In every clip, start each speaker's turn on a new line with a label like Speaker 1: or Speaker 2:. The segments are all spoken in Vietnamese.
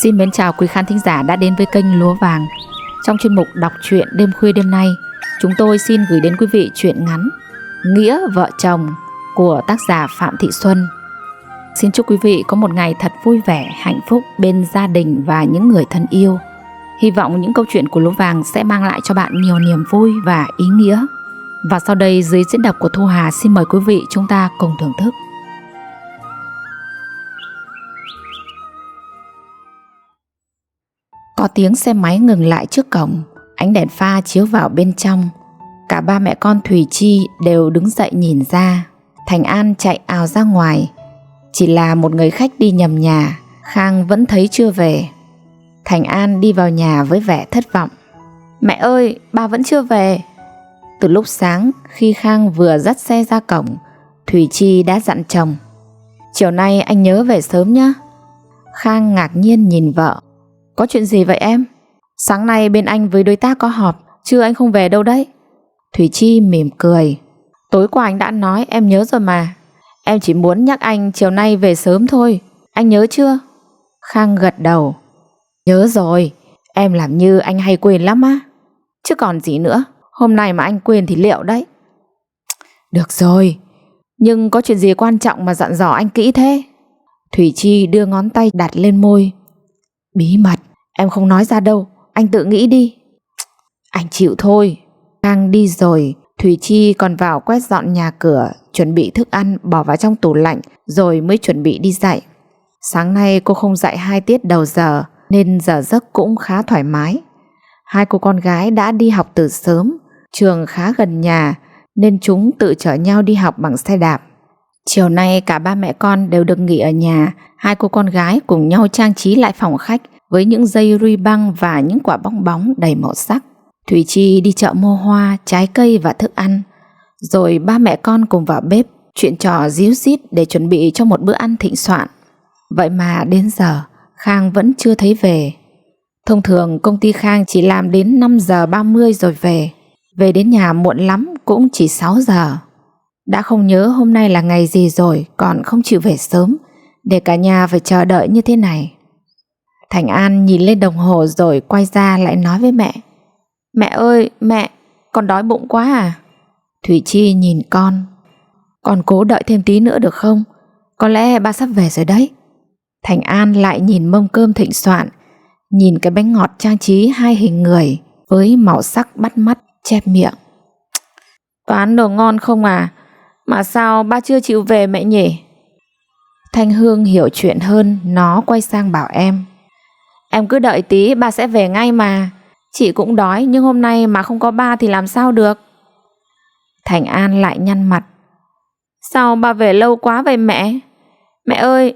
Speaker 1: Xin mến chào quý khán thính giả đã đến với kênh Lúa Vàng. Trong chuyên mục đọc truyện đêm khuya đêm nay, chúng tôi xin gửi đến quý vị truyện ngắn Nghĩa vợ chồng của tác giả Phạm Thị Xuân. Xin chúc quý vị có một ngày thật vui vẻ, hạnh phúc bên gia đình và những người thân yêu. Hy vọng những câu chuyện của Lúa Vàng sẽ mang lại cho bạn nhiều niềm vui và ý nghĩa. Và sau đây dưới diễn đọc của Thu Hà, xin mời quý vị chúng ta cùng thưởng thức. Có tiếng xe máy ngừng lại trước cổng, ánh đèn pha chiếu vào bên trong. Cả ba mẹ con Thùy Chi đều đứng dậy nhìn ra. Thành An chạy ào ra ngoài. Chỉ là một người khách đi nhầm nhà, Khang vẫn thấy chưa về. Thành An đi vào nhà với vẻ thất vọng. Mẹ ơi, ba vẫn chưa về. Từ lúc sáng, khi Khang vừa dắt xe ra cổng, Thùy Chi đã dặn chồng: chiều nay anh nhớ về sớm nhé. Khang ngạc nhiên nhìn vợ. Có chuyện gì vậy em? Sáng nay bên anh với đối tác có họp, chứ anh không về đâu đấy. Thùy Chi mỉm cười. Tối qua anh đã nói em nhớ rồi mà. Em chỉ muốn nhắc anh chiều nay về sớm thôi. Anh nhớ chưa? Khang gật đầu. Nhớ rồi. Em làm như anh hay quên lắm á. Chứ còn gì nữa. Hôm nay mà anh quên thì liệu đấy. Được rồi. Nhưng có chuyện gì quan trọng mà dặn dò anh kỹ thế? Thùy Chi đưa ngón tay đặt lên môi. Bí mật, em không nói ra đâu. Anh tự nghĩ đi. Anh chịu thôi. Khang đi rồi, Thùy Chi còn vào quét dọn nhà cửa, chuẩn bị thức ăn bỏ vào trong tủ lạnh, rồi mới chuẩn bị đi dạy. Sáng nay cô không dạy 2 tiết đầu giờ, nên giờ giấc cũng khá thoải mái. Hai cô con gái đã đi học từ sớm, trường khá gần nhà, nên chúng tự chở nhau đi học bằng xe đạp. Chiều nay cả ba mẹ con đều được nghỉ ở nhà. Hai cô con gái cùng nhau trang trí lại phòng khách với những dây ruy băng và những quả bong bóng đầy màu sắc. Thùy Chi đi chợ mua hoa, trái cây và thức ăn. Rồi ba mẹ con cùng vào bếp, chuyện trò ríu rít để chuẩn bị cho một bữa ăn thịnh soạn. Vậy mà đến giờ Khang vẫn chưa thấy về. Thông thường công ty Khang chỉ làm đến 5 giờ 30 rồi về. Về đến nhà muộn lắm cũng chỉ 6 giờ. Đã không nhớ hôm nay là ngày gì rồi, còn không chịu về sớm, để cả nhà phải chờ đợi như thế này. Thành An nhìn lên đồng hồ rồi quay ra lại nói với mẹ. Mẹ ơi, mẹ, con đói bụng quá à? Thùy Chi nhìn con. Con cố đợi thêm tí nữa được không? Có lẽ ba sắp về rồi đấy. Thành An lại nhìn mâm cơm thịnh soạn, nhìn cái bánh ngọt trang trí 2 hình người với màu sắc bắt mắt, chép miệng. Toàn đồ ngon không à? Mà sao ba chưa chịu về mẹ nhỉ? Thanh Hương hiểu chuyện hơn, nó quay sang bảo em. Em cứ đợi tí, ba sẽ về ngay mà. Chị cũng đói, nhưng hôm nay mà không có ba thì làm sao được? Thành An lại nhăn mặt. Sao ba về lâu quá vậy mẹ? Mẹ ơi,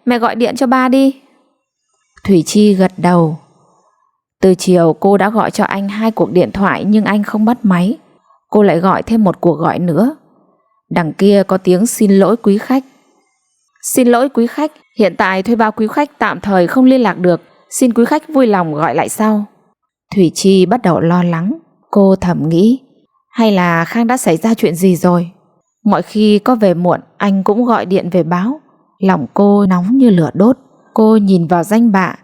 Speaker 1: mẹ gọi điện cho ba đi. Thùy Chi gật đầu. Từ chiều cô đã gọi cho anh 2 cuộc điện thoại nhưng anh không bắt máy. Cô lại gọi thêm một cuộc gọi nữa. Đằng kia có tiếng xin lỗi quý khách. Xin lỗi quý khách, hiện tại thuê bao quý khách tạm thời không liên lạc được. Xin quý khách vui lòng gọi lại sau. Thùy Chi bắt đầu lo lắng. Cô thầm nghĩ, hay là Khang đã xảy ra chuyện gì rồi? Mọi khi có về muộn anh cũng gọi điện về báo. Lòng cô nóng như lửa đốt. Cô nhìn vào danh bạ,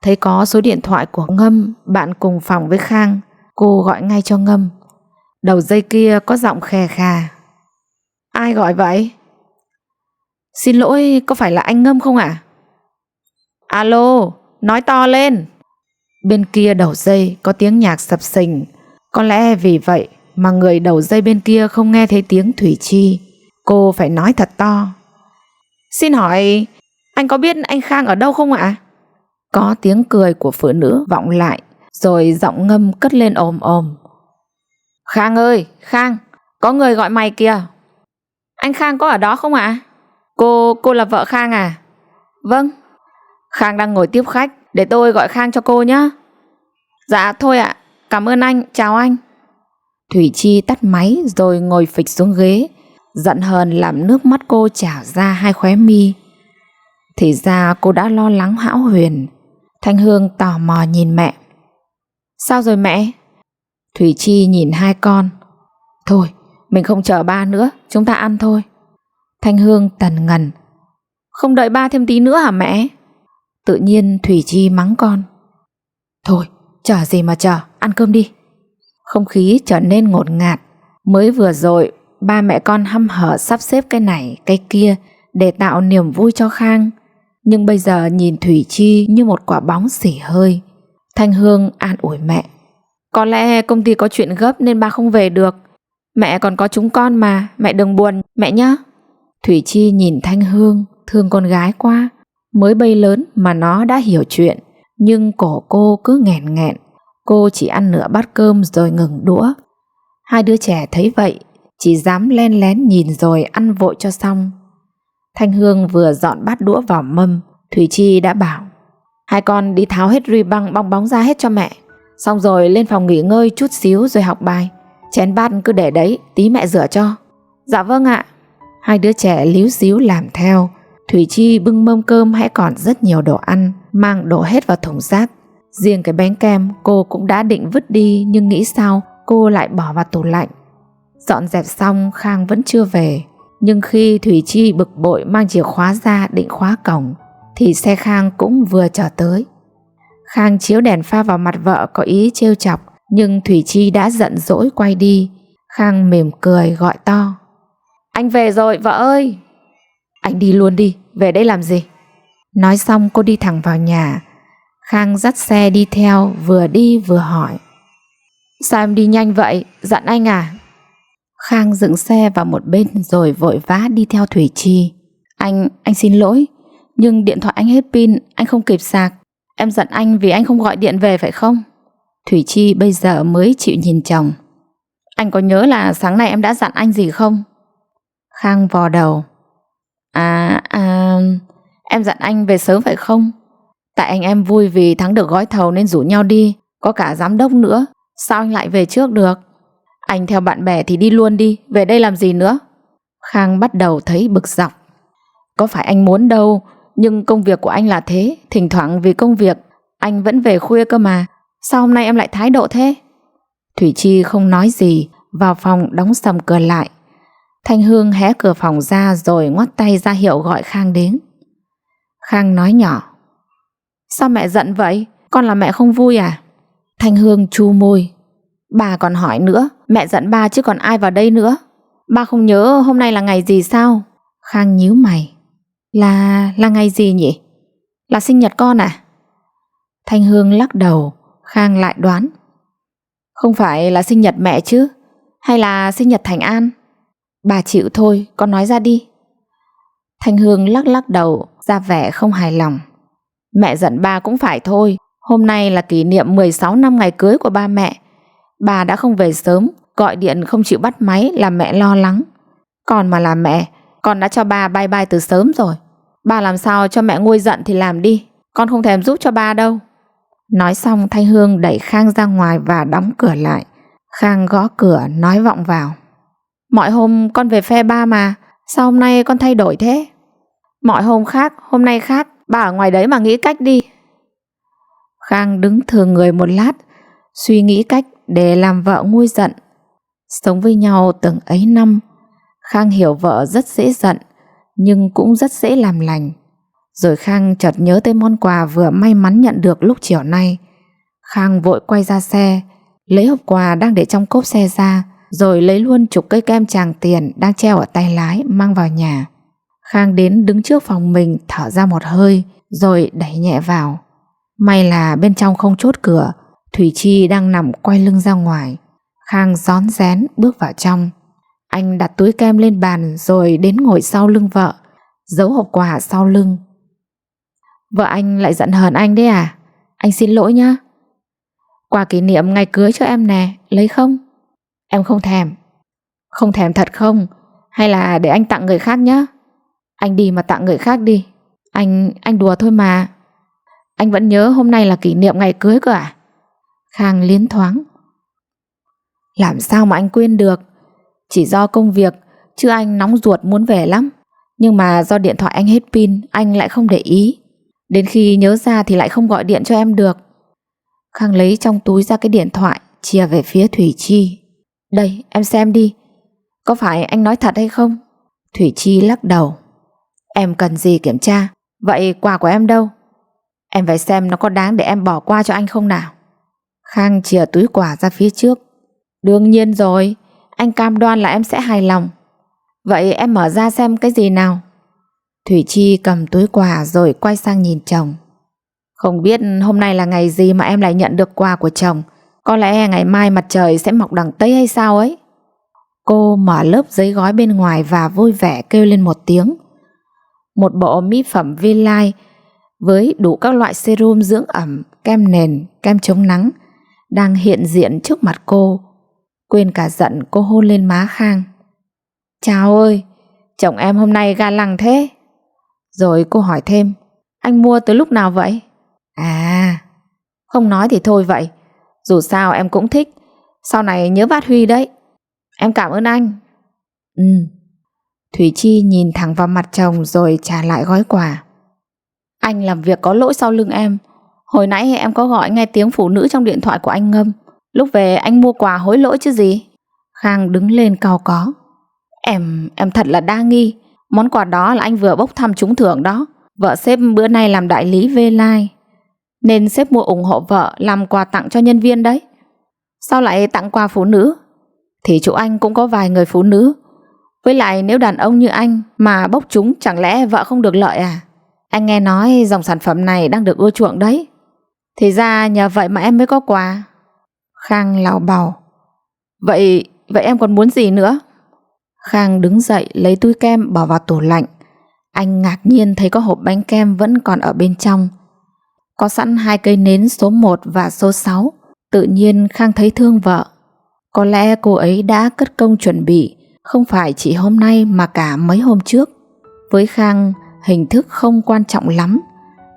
Speaker 1: thấy có số điện thoại của Ngâm, bạn cùng phòng với Khang. Cô gọi ngay cho Ngâm. Đầu dây kia có giọng khè khà. Ai gọi vậy? Xin lỗi, có phải là anh Ngâm không ạ? Alo, nói to lên. Bên kia đầu dây có tiếng nhạc sập sình. Có lẽ vì vậy mà người đầu dây bên kia không nghe thấy tiếng Thùy Chi. Cô phải nói thật to. Xin hỏi, anh có biết anh Khang ở đâu không ạ? Có tiếng cười của phụ nữ vọng lại, rồi giọng Ngâm cất lên ồm ồm. Khang ơi, Khang, có người gọi mày kìa. Anh Khang có ở đó không ạ? Cô là vợ Khang à? Vâng. Khang đang ngồi tiếp khách, để tôi gọi Khang cho cô nhé. Dạ thôi ạ, cảm ơn anh, chào anh. Thùy Chi tắt máy rồi ngồi phịch xuống ghế, giận hờn làm nước mắt cô trào ra 2 khóe mi. Thì ra cô đã lo lắng hão huyền. Thanh Hương tò mò nhìn mẹ. Sao rồi mẹ? Thùy Chi nhìn 2 con. Thôi, mình không chờ ba nữa, chúng ta ăn thôi. Thanh Hương tần ngần. Không đợi ba thêm tí nữa hả mẹ? Tự nhiên Thủy Chi mắng con: Thôi, chờ gì mà chờ, ăn cơm đi. Không khí trở nên ngột ngạt. Mới vừa rồi ba mẹ con hăm hở sắp xếp cái này cái kia để tạo niềm vui cho Khang, nhưng bây giờ nhìn Thủy Chi như một quả bóng xỉ hơi. Thanh Hương an ủi mẹ: Có lẽ công ty có chuyện gấp nên ba không về được. Mẹ còn có chúng con mà, mẹ đừng buồn mẹ nhé. Thủy Chi nhìn Thanh Hương, thương con gái quá. Mới bay lớn mà nó đã hiểu chuyện, nhưng cổ cô cứ nghẹn nghẹn. Cô chỉ ăn nửa bát cơm rồi ngừng đũa. Hai đứa trẻ thấy vậy chỉ dám len lén nhìn rồi ăn vội cho xong. Thanh Hương vừa dọn bát đũa vào mâm, Thủy Chi đã bảo: Hai con đi tháo hết ruy băng bong bóng ra hết cho mẹ, xong rồi lên phòng nghỉ ngơi chút xíu rồi học bài. Chén bát cứ để đấy, tí mẹ rửa cho. Dạ vâng ạ. Hai đứa trẻ líu xíu làm theo. Thủy Chi bưng mâm cơm hãy còn rất nhiều đồ ăn, mang đổ hết vào thùng rác. Riêng cái bánh kem cô cũng đã định vứt đi, nhưng nghĩ sao cô lại bỏ vào tủ lạnh. Dọn dẹp xong Khang vẫn chưa về, nhưng khi Thủy Chi bực bội mang chìa khóa ra định khóa cổng thì xe Khang cũng vừa trở tới. Khang chiếu đèn pha vào mặt vợ có ý trêu chọc, nhưng Thủy Chi đã giận dỗi quay đi. Khang mỉm cười gọi to: Anh về rồi vợ ơi. Anh đi luôn đi, về đây làm gì? Nói xong cô đi thẳng vào nhà. Khang dắt xe đi theo, vừa đi vừa hỏi: Sao em đi nhanh vậy, giận anh à? Khang dựng xe vào một bên rồi vội vã đi theo Thủy Chi. Anh xin lỗi, nhưng điện thoại anh hết pin, anh không kịp sạc. Em giận anh vì anh không gọi điện về phải không? Thủy Chi bây giờ mới chịu nhìn chồng. Anh có nhớ là sáng nay em đã dặn anh gì không? Khang vò đầu. Em dặn anh về sớm phải không? Tại anh em vui vì thắng được gói thầu nên rủ nhau đi, có cả giám đốc nữa. Sao anh lại về trước được? Anh theo bạn bè thì đi luôn đi, về đây làm gì nữa? Khang bắt đầu thấy bực dọc. Có phải anh muốn đâu, nhưng công việc của anh là thế. Thỉnh thoảng vì công việc anh vẫn về khuya cơ mà. Sao hôm nay em lại thái độ thế? Thủy Chi không nói gì, vào phòng đóng sầm cửa lại. Thanh Hương hé cửa phòng ra rồi ngoắt tay ra hiệu gọi Khang đến. Khang nói nhỏ: Sao mẹ giận vậy? Con là mẹ không vui à? Thanh Hương chu môi. Bà còn hỏi nữa, mẹ giận ba chứ còn ai vào đây nữa. Ba không nhớ hôm nay là ngày gì sao? Khang nhíu mày. Là ngày gì nhỉ? Là sinh nhật con à? Thanh Hương lắc đầu. Khang lại đoán: Không phải là sinh nhật mẹ chứ? Hay là sinh nhật Thành An? Bà chịu thôi, con nói ra đi. Thanh Hương lắc đầu ra vẻ không hài lòng. Mẹ giận ba cũng phải thôi. Hôm nay là kỷ niệm 16 năm ngày cưới của ba mẹ. Bà đã không về sớm, gọi điện không chịu bắt máy làm mẹ lo lắng. Còn mà là mẹ, con đã cho ba bye bye từ sớm rồi. Ba làm sao cho mẹ nguôi giận thì làm đi, con không thèm giúp cho ba đâu. Nói xong Thanh Hương đẩy Khang ra ngoài và đóng cửa lại. Khang gõ cửa nói vọng vào: Mọi hôm con về phe ba mà, sao hôm nay con thay đổi thế? Mọi hôm khác, hôm nay khác, ba ở ngoài đấy mà nghĩ cách đi. Khang đứng thừ người một lát, suy nghĩ cách để làm vợ nguôi giận. Sống với nhau từng ấy năm, Khang hiểu vợ rất dễ giận, nhưng cũng rất dễ làm lành. Rồi Khang chợt nhớ tới món quà vừa may mắn nhận được lúc chiều nay. Khang vội quay ra xe, lấy hộp quà đang để trong cốp xe ra, rồi lấy luôn chục cây kem Tràng Tiền đang treo ở tay lái mang vào nhà. Khang đến đứng trước phòng mình, thở ra một hơi rồi đẩy nhẹ vào. May là bên trong không chốt cửa. Thủy Chi đang nằm quay lưng ra ngoài. Khang rón rén bước vào trong. Anh đặt túi kem lên bàn rồi đến ngồi sau lưng vợ, giấu hộp quà sau lưng. Vợ anh lại giận hờn anh đấy à? Anh xin lỗi nhá. Quà kỷ niệm ngày cưới cho em nè, lấy không? Em không thèm. Không thèm thật không? Hay là để anh tặng người khác nhá? Anh đi mà tặng người khác đi. Anh đùa thôi mà. Anh vẫn nhớ hôm nay là kỷ niệm ngày cưới cơ à? Khang liến thoáng. Làm sao mà anh quên được? Chỉ do công việc, chứ anh nóng ruột muốn về lắm. Nhưng mà do điện thoại anh hết pin, anh lại không để ý. Đến khi nhớ ra thì lại không gọi điện cho em được. Khang lấy trong túi ra cái điện thoại, chia về phía Thủy Chi. Đây, em xem đi. Có phải anh nói thật hay không? Thủy Chi lắc đầu. Em cần gì kiểm tra? Vậy quà của em đâu? Em phải xem nó có đáng để em bỏ qua cho anh không nào. Khang chìa túi quà ra phía trước. Đương nhiên rồi, anh cam đoan là em sẽ hài lòng. Vậy em mở ra xem cái gì nào. Thủy Chi cầm túi quà rồi quay sang nhìn chồng. Không biết hôm nay là ngày gì mà em lại nhận được quà của chồng. Có lẽ ngày mai mặt trời sẽ mọc đằng Tây hay sao ấy. Cô mở lớp giấy gói bên ngoài và vui vẻ kêu lên một tiếng. Một bộ mỹ phẩm Vinline với đủ các loại serum dưỡng ẩm, kem nền, kem chống nắng đang hiện diện trước mặt cô. Quên cả giận, cô hôn lên má Khang. Chào ơi, chồng em hôm nay ga lăng thế. Rồi cô hỏi thêm, anh mua từ lúc nào vậy? À, không nói thì thôi vậy. Dù sao em cũng thích. Sau này nhớ phát huy đấy. Em cảm ơn anh. Thủy Chi nhìn thẳng vào mặt chồng rồi trả lại gói quà. Anh làm việc có lỗi sau lưng em. Hồi nãy em có gọi nghe tiếng phụ nữ trong điện thoại của anh ngâm. Lúc về anh mua quà hối lỗi chứ gì. Khang đứng lên cau có. Em thật là đa nghi. Món quà đó là anh vừa bốc thăm trúng thưởng đó. Vợ sếp bữa nay làm đại lý V-Line, nên sếp mua ủng hộ vợ làm quà tặng cho nhân viên đấy. Sao lại tặng quà phụ nữ? Thì chỗ anh cũng có vài người phụ nữ. Với lại nếu đàn ông như anh mà bốc trúng, chẳng lẽ vợ không được lợi à? Anh nghe nói dòng sản phẩm này đang được ưa chuộng đấy. Thì ra nhờ vậy mà em mới có quà. Khang lảo bào. Vậy em còn muốn gì nữa? Khang đứng dậy lấy túi kem bỏ vào tủ lạnh. Anh ngạc nhiên thấy có hộp bánh kem vẫn còn ở bên trong. Có sẵn 2 cây nến số 1 và số 6. Tự nhiên Khang thấy thương vợ. Có lẽ cô ấy đã cất công chuẩn bị, không phải chỉ hôm nay mà cả mấy hôm trước. Với Khang, hình thức không quan trọng lắm,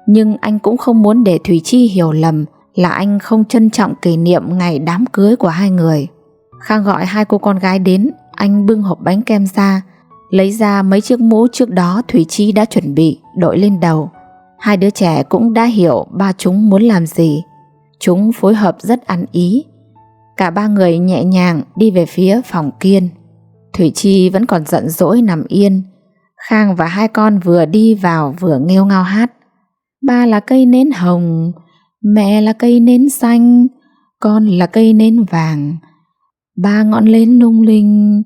Speaker 1: nhưng anh cũng không muốn để Thủy Chi hiểu lầm là anh không trân trọng kỷ niệm ngày đám cưới của hai người. Khang gọi 2 cô con gái đến. Anh bưng hộp bánh kem ra, lấy ra mấy chiếc mũ trước đó Thủy Chi đã chuẩn bị đội lên đầu. 2 đứa trẻ cũng đã hiểu ba chúng muốn làm gì. Chúng phối hợp rất ăn ý. Cả 3 người nhẹ nhàng đi về phía phòng Kiên. Thủy Chi vẫn còn giận dỗi nằm yên. Khang và 2 con vừa đi vào vừa nghêu ngao hát. Ba là cây nến hồng, mẹ là cây nến xanh, con là cây nến vàng, 3 ngọn nến lung linh,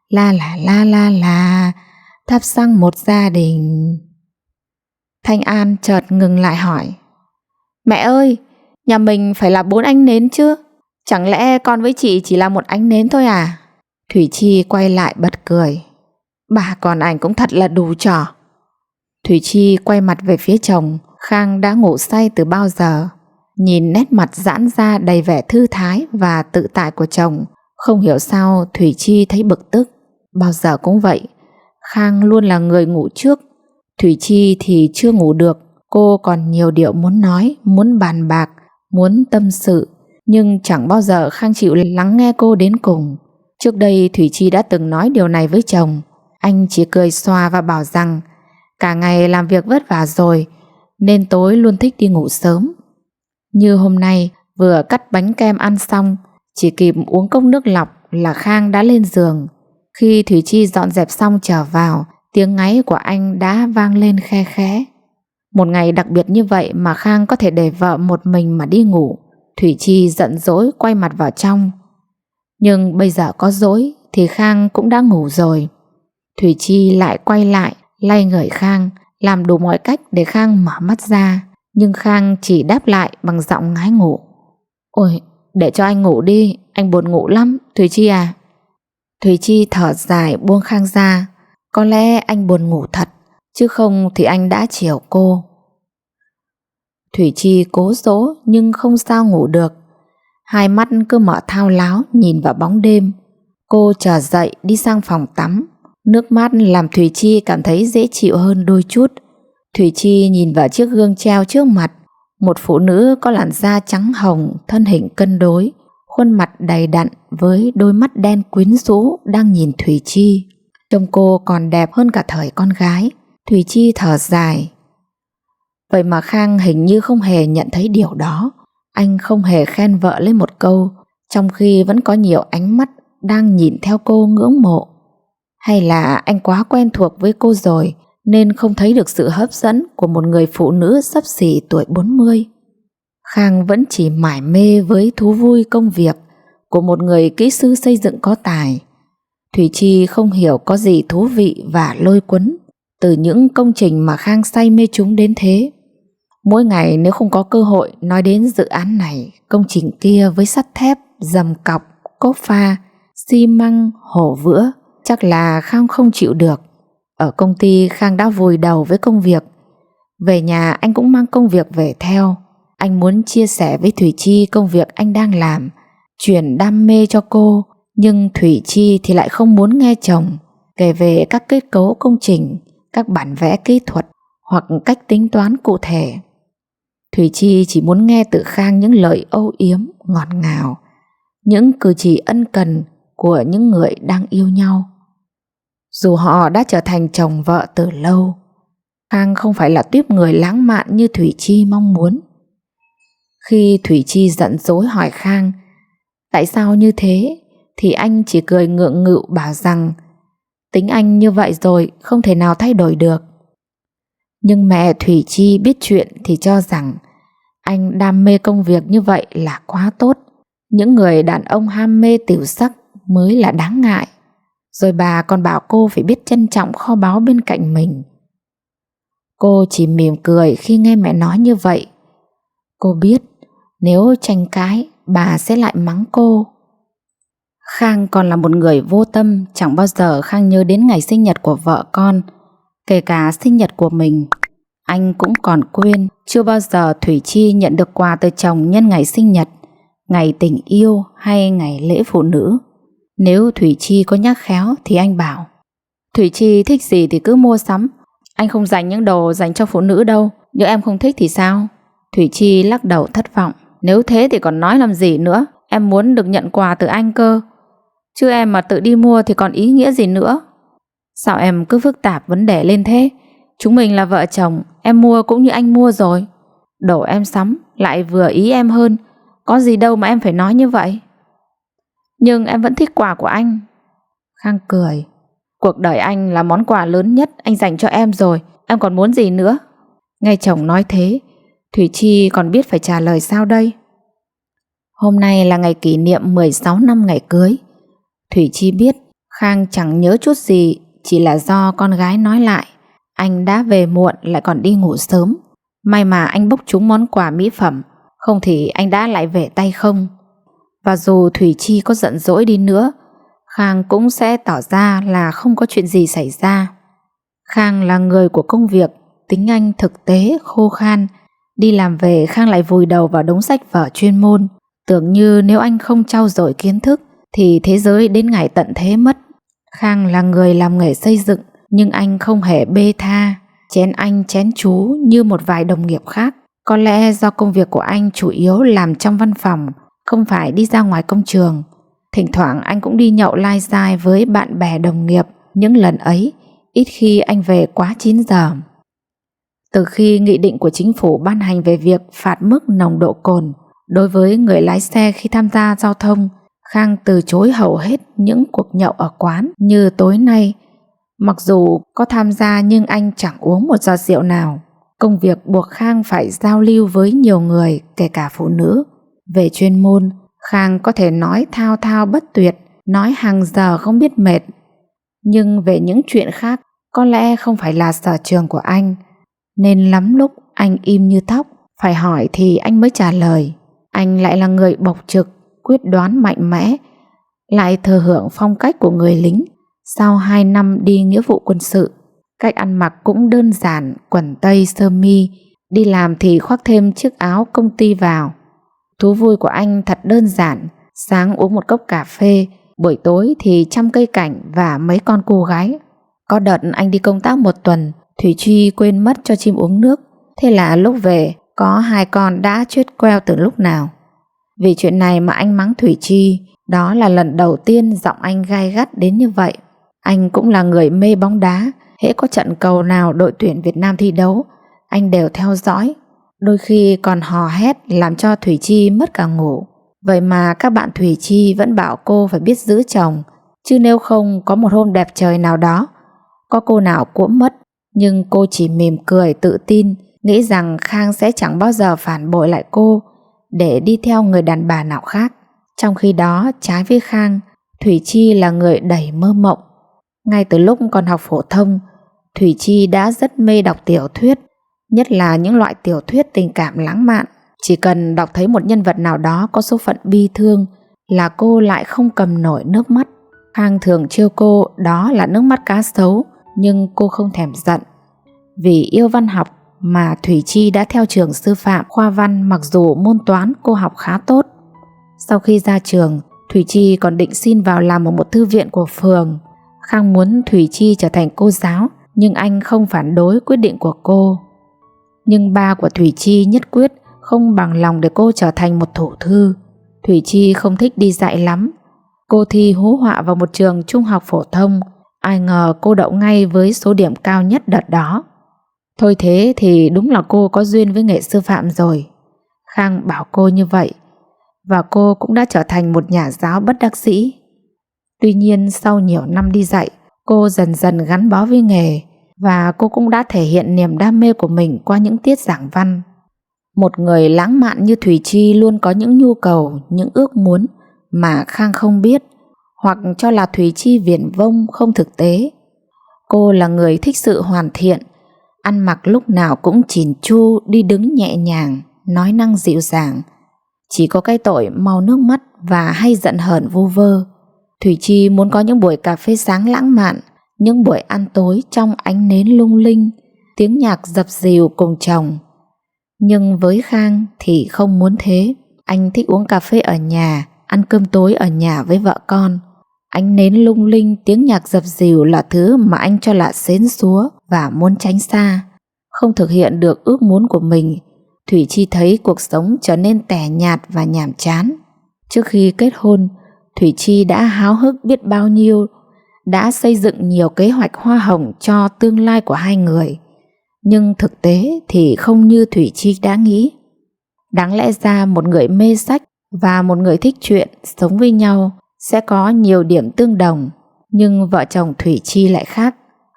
Speaker 1: la la la la la, thắp sáng một gia đình. Thanh An chợt ngừng lại hỏi, mẹ ơi, nhà mình phải là 4 ánh nến chứ, chẳng lẽ con với chị chỉ là 1 ánh nến thôi à? Thủy Chi quay lại bật cười. Bà con anh cũng thật là đủ trò. Thủy Chi quay mặt về phía chồng. Khang đã ngủ say từ bao giờ. Nhìn nét mặt giãn ra đầy vẻ thư thái và tự tại của chồng, không hiểu sao Thủy Chi thấy bực tức. Bao giờ cũng vậy, Khang luôn là người ngủ trước. Thủy Chi thì chưa ngủ được. Cô còn nhiều điều muốn nói, muốn bàn bạc, muốn tâm sự, nhưng chẳng bao giờ Khang chịu lắng nghe cô đến cùng. Trước đây Thủy Chi đã từng nói điều này với chồng. Anh chỉ cười xòa và bảo rằng cả ngày làm việc vất vả rồi nên tối luôn thích đi ngủ sớm. Như hôm nay vừa cắt bánh kem ăn xong, chỉ kịp uống cốc nước lọc là Khang đã lên giường. Khi Thủy Chi dọn dẹp xong trở vào, tiếng ngáy của anh đã vang lên khe khẽ. Một ngày đặc biệt như vậy mà Khang có thể để vợ một mình mà đi ngủ. Thủy Chi giận dỗi quay mặt vào trong. Nhưng bây giờ có dỗi thì Khang cũng đã ngủ rồi. Thủy Chi lại quay lại lay người Khang, làm đủ mọi cách để Khang mở mắt ra. Nhưng Khang chỉ đáp lại bằng giọng ngái ngủ. Ôi, để cho anh ngủ đi, anh buồn ngủ lắm, Thủy Chi à. Thủy Chi thở dài buông Khang ra. Có lẽ anh buồn ngủ thật, chứ không thì anh đã chiều cô. Thủy Chi cố dỗ nhưng không sao ngủ được. Hai mắt cứ mở thao láo nhìn vào bóng đêm. Cô trở dậy đi sang phòng tắm. Nước mát làm Thủy Chi cảm thấy dễ chịu hơn đôi chút. Thủy Chi nhìn vào chiếc gương treo trước mặt. Một phụ nữ có làn da trắng hồng, thân hình cân đối, khuôn mặt đầy đặn với đôi mắt đen quyến rũ đang nhìn Thủy Chi. Trông cô còn đẹp hơn cả thời con gái. Thủy Chi thở dài. Vậy mà Khang hình như không hề nhận thấy điều đó. Anh không hề khen vợ lên một câu, trong khi vẫn có nhiều ánh mắt đang nhìn theo cô ngưỡng mộ. Hay là anh quá quen thuộc với cô rồi nên không thấy được sự hấp dẫn của một người phụ nữ xấp xỉ tuổi 40. Khang vẫn chỉ mải mê với thú vui công việc của một người kỹ sư xây dựng có tài. Thủy Chi không hiểu có gì thú vị và lôi cuốn từ những công trình mà Khang say mê chúng đến thế. Mỗi ngày nếu không có cơ hội nói đến dự án này, công trình kia với sắt thép, dầm cọc, cốt pha, xi măng, hổ vữa, chắc là Khang không chịu được. Ở công ty Khang đã vùi đầu với công việc. Về nhà anh cũng mang công việc về theo. Anh muốn chia sẻ với Thủy Chi công việc anh đang làm, truyền đam mê cho cô. Nhưng Thủy Chi thì lại không muốn nghe chồng kể về các kết cấu công trình, các bản vẽ kỹ thuật hoặc cách tính toán cụ thể. Thủy Chi chỉ muốn nghe từ Khang những lời âu yếm ngọt ngào, những cử chỉ ân cần của những người đang yêu nhau. Dù họ đã trở thành chồng vợ từ lâu, Khang không phải là tuýp người lãng mạn như Thủy Chi mong muốn. Khi Thủy Chi giận dỗi hỏi Khang tại sao như thế, thì anh chỉ cười ngượng nghịu bảo rằng tính anh như vậy rồi, không thể nào thay đổi được. Nhưng mẹ Thủy Chi biết chuyện thì cho rằng anh đam mê công việc như vậy là quá tốt. Những người đàn ông ham mê tiểu sắc mới là đáng ngại. Rồi bà còn bảo cô phải biết trân trọng kho báu bên cạnh mình. Cô chỉ mỉm cười khi nghe mẹ nói như vậy. Cô biết nếu tranh cãi bà sẽ lại mắng cô. Khang còn là một người vô tâm, chẳng bao giờ Khang nhớ đến ngày sinh nhật của vợ con. Kể cả sinh nhật của mình, anh cũng còn quên. Chưa bao giờ Thủy Chi nhận được quà từ chồng nhân ngày sinh nhật, ngày tình yêu hay ngày lễ phụ nữ. Nếu Thủy Chi có nhắc khéo thì anh bảo Thủy Chi thích gì thì cứ mua sắm, anh không dành những đồ dành cho phụ nữ đâu. Nếu em không thích thì sao? Thủy Chi lắc đầu thất vọng. Nếu thế thì còn nói làm gì nữa, em muốn được nhận quà từ anh cơ. Chứ em mà tự đi mua thì còn ý nghĩa gì nữa. Sao em cứ phức tạp vấn đề lên thế? Chúng mình là vợ chồng, em mua cũng như anh mua rồi. Đồ em sắm lại vừa ý em hơn, có gì đâu mà em phải nói như vậy. Nhưng em vẫn thích quà của anh. Khang cười. Cuộc đời anh là món quà lớn nhất anh dành cho em rồi, em còn muốn gì nữa? Nghe chồng nói thế, Thủy Chi còn biết phải trả lời sao đây. Hôm nay là ngày kỷ niệm 16 năm ngày cưới. Thủy Chi biết Khang chẳng nhớ chút gì, chỉ là do con gái nói lại. Anh đã về muộn lại còn đi ngủ sớm. May mà anh bốc trúng món quà mỹ phẩm, không thì anh đã lại về tay không. Và dù Thủy Chi có giận dỗi đi nữa, Khang cũng sẽ tỏ ra là không có chuyện gì xảy ra. Khang là người của công việc, tính anh thực tế, khô khan. Đi làm về Khang lại vùi đầu vào đống sách vở chuyên môn, tưởng như nếu anh không trau dồi kiến thức thì thế giới đến ngày tận thế mất. Khang là người làm nghề xây dựng, nhưng anh không hề bê tha, chén anh chén chú như một vài đồng nghiệp khác. Có lẽ do công việc của anh chủ yếu làm trong văn phòng, không phải đi ra ngoài công trường. Thỉnh thoảng anh cũng đi nhậu lai dai với bạn bè đồng nghiệp. Những lần ấy, ít khi anh về quá 9 giờ. Từ khi nghị định của chính phủ ban hành về việc phạt mức nồng độ cồn đối với người lái xe khi tham gia giao thông, Khang từ chối hầu hết những cuộc nhậu ở quán như tối nay. Mặc dù có tham gia nhưng anh chẳng uống một giọt rượu nào. Công việc buộc Khang phải giao lưu với nhiều người, kể cả phụ nữ. Về chuyên môn, Khang có thể nói thao thao bất tuyệt, nói hàng giờ không biết mệt. Nhưng về những chuyện khác, có lẽ không phải là sở trường của anh, nên lắm lúc anh im như thóc, phải hỏi thì anh mới trả lời. Anh lại là người bộc trực, quyết đoán mạnh mẽ, lại thừa hưởng phong cách của người lính. Sau 2 năm đi nghĩa vụ quân sự, cách ăn mặc cũng đơn giản, quần tây sơ mi, đi làm thì khoác thêm chiếc áo công ty vào. Thú vui của anh thật đơn giản, sáng uống một cốc cà phê, buổi tối thì chăm cây cảnh và mấy con cô gái. Có đợt anh đi công tác 1 tuần, Thủy Chi quên mất cho chim uống nước, thế là lúc về có 2 con đã chết queo từ lúc nào. Vì chuyện này mà anh mắng Thủy Chi, đó là lần đầu tiên giọng anh gay gắt đến như vậy. Anh cũng là người mê bóng đá, hễ có trận cầu nào đội tuyển Việt Nam thi đấu, anh đều theo dõi, đôi khi còn hò hét làm cho Thủy Chi mất cả ngủ. Vậy mà các bạn Thủy Chi vẫn bảo cô phải biết giữ chồng, chứ nếu không có một hôm đẹp trời nào đó, có cô nào cuỗm mất. Nhưng cô chỉ mỉm cười tự tin, nghĩ rằng Khang sẽ chẳng bao giờ phản bội lại cô để đi theo người đàn bà nào khác. Trong khi đó, trái với Khang, Thủy Chi là người đầy mơ mộng. Ngay từ lúc còn học phổ thông, Thủy Chi đã rất mê đọc tiểu thuyết, nhất là những loại tiểu thuyết tình cảm lãng mạn. Chỉ cần đọc thấy một nhân vật nào đó có số phận bi thương là cô lại không cầm nổi nước mắt. Khang thường trêu cô đó là nước mắt cá sấu, nhưng cô không thèm giận. Vì yêu văn học mà Thủy Chi đã theo trường sư phạm khoa văn, mặc dù môn toán cô học khá tốt. Sau khi ra trường, Thủy Chi còn định xin vào làm ở một thư viện của phường. Khang muốn Thủy Chi trở thành cô giáo, nhưng anh không phản đối quyết định của cô. Nhưng ba của Thủy Chi nhất quyết không bằng lòng để cô trở thành một thủ thư. Thủy Chi không thích đi dạy lắm. Cô thi hú họa vào một trường trung học phổ thông, ai ngờ cô đậu ngay với số điểm cao nhất đợt đó. Thôi thế thì đúng là cô có duyên với nghề sư phạm rồi. Khang bảo cô như vậy, và cô cũng đã trở thành một nhà giáo bất đắc dĩ. Tuy nhiên sau nhiều năm đi dạy, cô dần dần gắn bó với nghề, và cô cũng đã thể hiện niềm đam mê của mình qua những tiết giảng văn. Một người lãng mạn như Thủy Chi luôn có những nhu cầu, những ước muốn mà Khang không biết, hoặc cho là Thủy Chi viển vông không thực tế. Cô là người thích sự hoàn thiện, ăn mặc lúc nào cũng chỉn chu, đi đứng nhẹ nhàng, nói năng dịu dàng. Chỉ có cái tội mau nước mắt và hay giận hờn vu vơ. Thủy Chi muốn có những buổi cà phê sáng lãng mạn, những buổi ăn tối trong ánh nến lung linh, tiếng nhạc dập dìu cùng chồng. Nhưng với Khang thì không muốn thế. Anh thích uống cà phê ở nhà, ăn cơm tối ở nhà với vợ con. Ánh nến lung linh, tiếng nhạc dập dìu là thứ mà anh cho là xến xúa và muốn tránh xa. Không thực hiện được ước muốn của mình, Thủy Chi thấy cuộc sống trở nên tẻ nhạt và nhàm chán. Trước khi kết hôn, Thủy Chi đã háo hức biết bao nhiêu, đã xây dựng nhiều kế hoạch hoa hồng cho tương lai của hai người. Nhưng thực tế thì không như Thủy Chi đã nghĩ. Đáng lẽ ra một người mê sách và một người thích truyện sống với nhau sẽ có nhiều điểm tương đồng, nhưng vợ chồng Thủy Chi lại khác.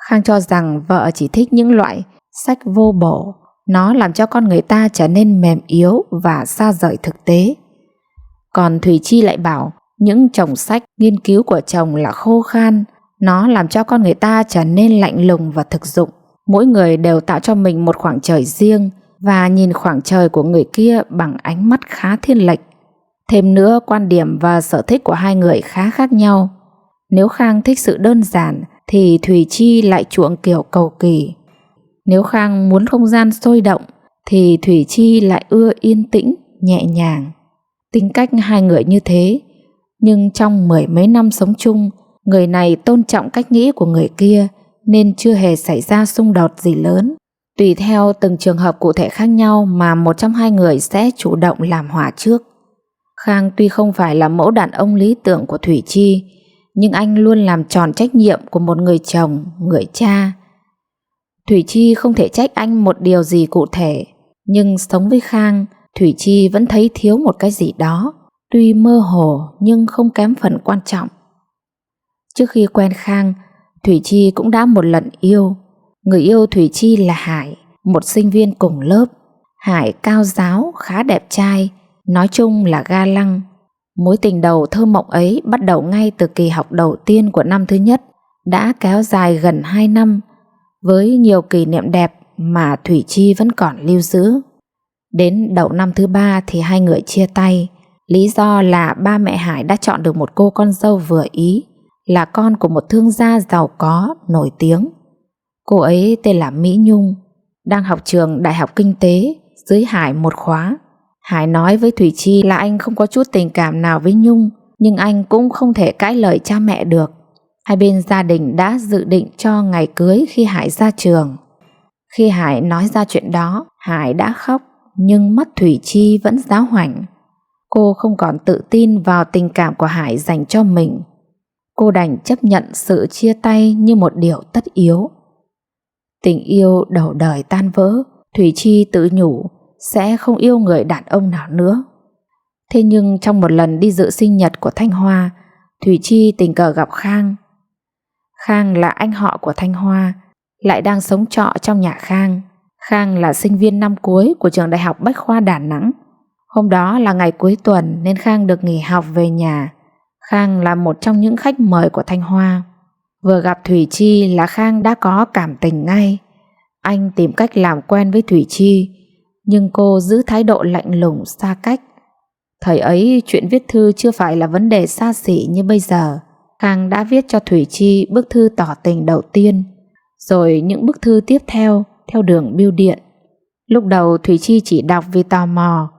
Speaker 1: Khang cho rằng vợ chỉ thích những loại sách vô bổ, nó làm cho con người ta trở nên mềm yếu và xa rời thực tế. Còn Thủy Chi lại bảo những chồng sách nghiên cứu của chồng là khô khan, nó làm cho con người ta trở nên lạnh lùng và thực dụng. Mỗi người đều tạo cho mình một khoảng trời riêng và nhìn khoảng trời của người kia bằng ánh mắt khá thiên lệch. Thêm nữa, quan điểm và sở thích của hai người khá khác nhau. Nếu Khang thích sự đơn giản thì Thủy Chi lại chuộng kiểu cầu kỳ. Nếu Khang muốn không gian sôi động thì Thủy Chi lại ưa yên tĩnh, nhẹ nhàng. Tính cách hai người như thế, nhưng trong mười mấy năm sống chung, người này tôn trọng cách nghĩ của người kia nên chưa hề xảy ra xung đột gì lớn. Tùy theo từng trường hợp cụ thể khác nhau mà một trong hai người sẽ chủ động làm hòa trước. Khang tuy không phải là mẫu đàn ông lý tưởng của Thủy Chi, nhưng anh luôn làm tròn trách nhiệm của một người chồng, người cha. Thủy Chi không thể trách anh một điều gì cụ thể, nhưng sống với Khang, Thủy Chi vẫn thấy thiếu một cái gì đó, tuy mơ hồ nhưng không kém phần quan trọng. Trước khi quen Khang, Thủy Chi cũng đã một lần yêu. Người yêu Thủy Chi là Hải, một sinh viên cùng lớp. Hải cao ráo, khá đẹp trai, nói chung là ga lăng. Mối tình đầu thơ mộng ấy bắt đầu ngay từ kỳ học đầu tiên của năm thứ nhất, đã kéo dài gần 2 năm, với nhiều kỷ niệm đẹp mà Thủy Chi vẫn còn lưu giữ. Đến đầu năm thứ 3 thì hai người chia tay. Lý do là ba mẹ Hải đã chọn được một cô con dâu vừa ý, là con của một thương gia giàu có, nổi tiếng. Cô ấy tên là Mỹ Nhung, đang học trường Đại học Kinh tế, dưới Hải một khóa. Hải nói với Thủy Chi là anh không có chút tình cảm nào với Nhung, nhưng anh cũng không thể cãi lời cha mẹ được. Hai bên gia đình đã dự định cho ngày cưới khi Hải ra trường. Khi Hải nói ra chuyện đó, Hải đã khóc, nhưng mắt Thủy Chi vẫn giáo hoảnh. Cô không còn tự tin vào tình cảm của Hải dành cho mình. Cô đành chấp nhận sự chia tay như một điều tất yếu. Tình yêu đầu đời tan vỡ, Thủy Chi tự nhủ sẽ không yêu người đàn ông nào nữa. Thế nhưng trong một lần đi dự sinh nhật của Thanh Hoa, Thủy Chi tình cờ gặp Khang. Khang là anh họ của Thanh Hoa, lại đang sống trọ trong nhà Khang. Khang là sinh viên năm cuối của trường Đại học Bách khoa Đà Nẵng. Hôm đó là ngày cuối tuần nên Khang được nghỉ học về nhà. Khang là một trong những khách mời của Thanh Hoa. Vừa gặp Thủy Chi là Khang đã có cảm tình ngay. Anh tìm cách làm quen với Thủy Chi, nhưng cô giữ thái độ lạnh lùng xa cách. Thời ấy chuyện viết thư chưa phải là vấn đề xa xỉ như bây giờ. Khang đã viết cho Thủy Chi bức thư tỏ tình đầu tiên, rồi những bức thư tiếp theo đường bưu điện. Lúc đầu Thủy Chi chỉ đọc vì tò mò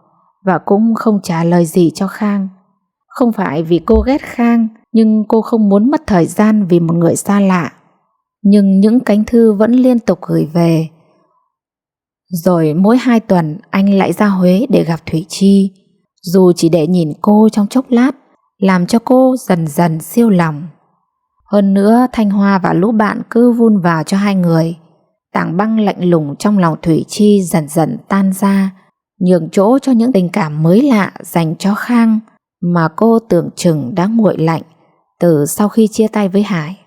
Speaker 1: và cũng không trả lời gì cho Khang. Không phải vì cô ghét Khang, nhưng cô không muốn mất thời gian vì một người xa lạ. Nhưng những cánh thư vẫn liên tục gửi về. Rồi mỗi 2 tuần anh lại ra Huế để gặp Thủy Chi, dù chỉ để nhìn cô trong chốc lát, làm cho cô dần dần siêu lòng. Hơn nữa Thanh Hoa và lũ bạn cứ vun vào cho hai người. Tảng băng lạnh lùng trong lòng Thủy Chi dần dần tan ra, nhường chỗ cho những tình cảm mới lạ dành cho Khang mà cô tưởng chừng đã nguội lạnh từ sau khi chia tay với Hải.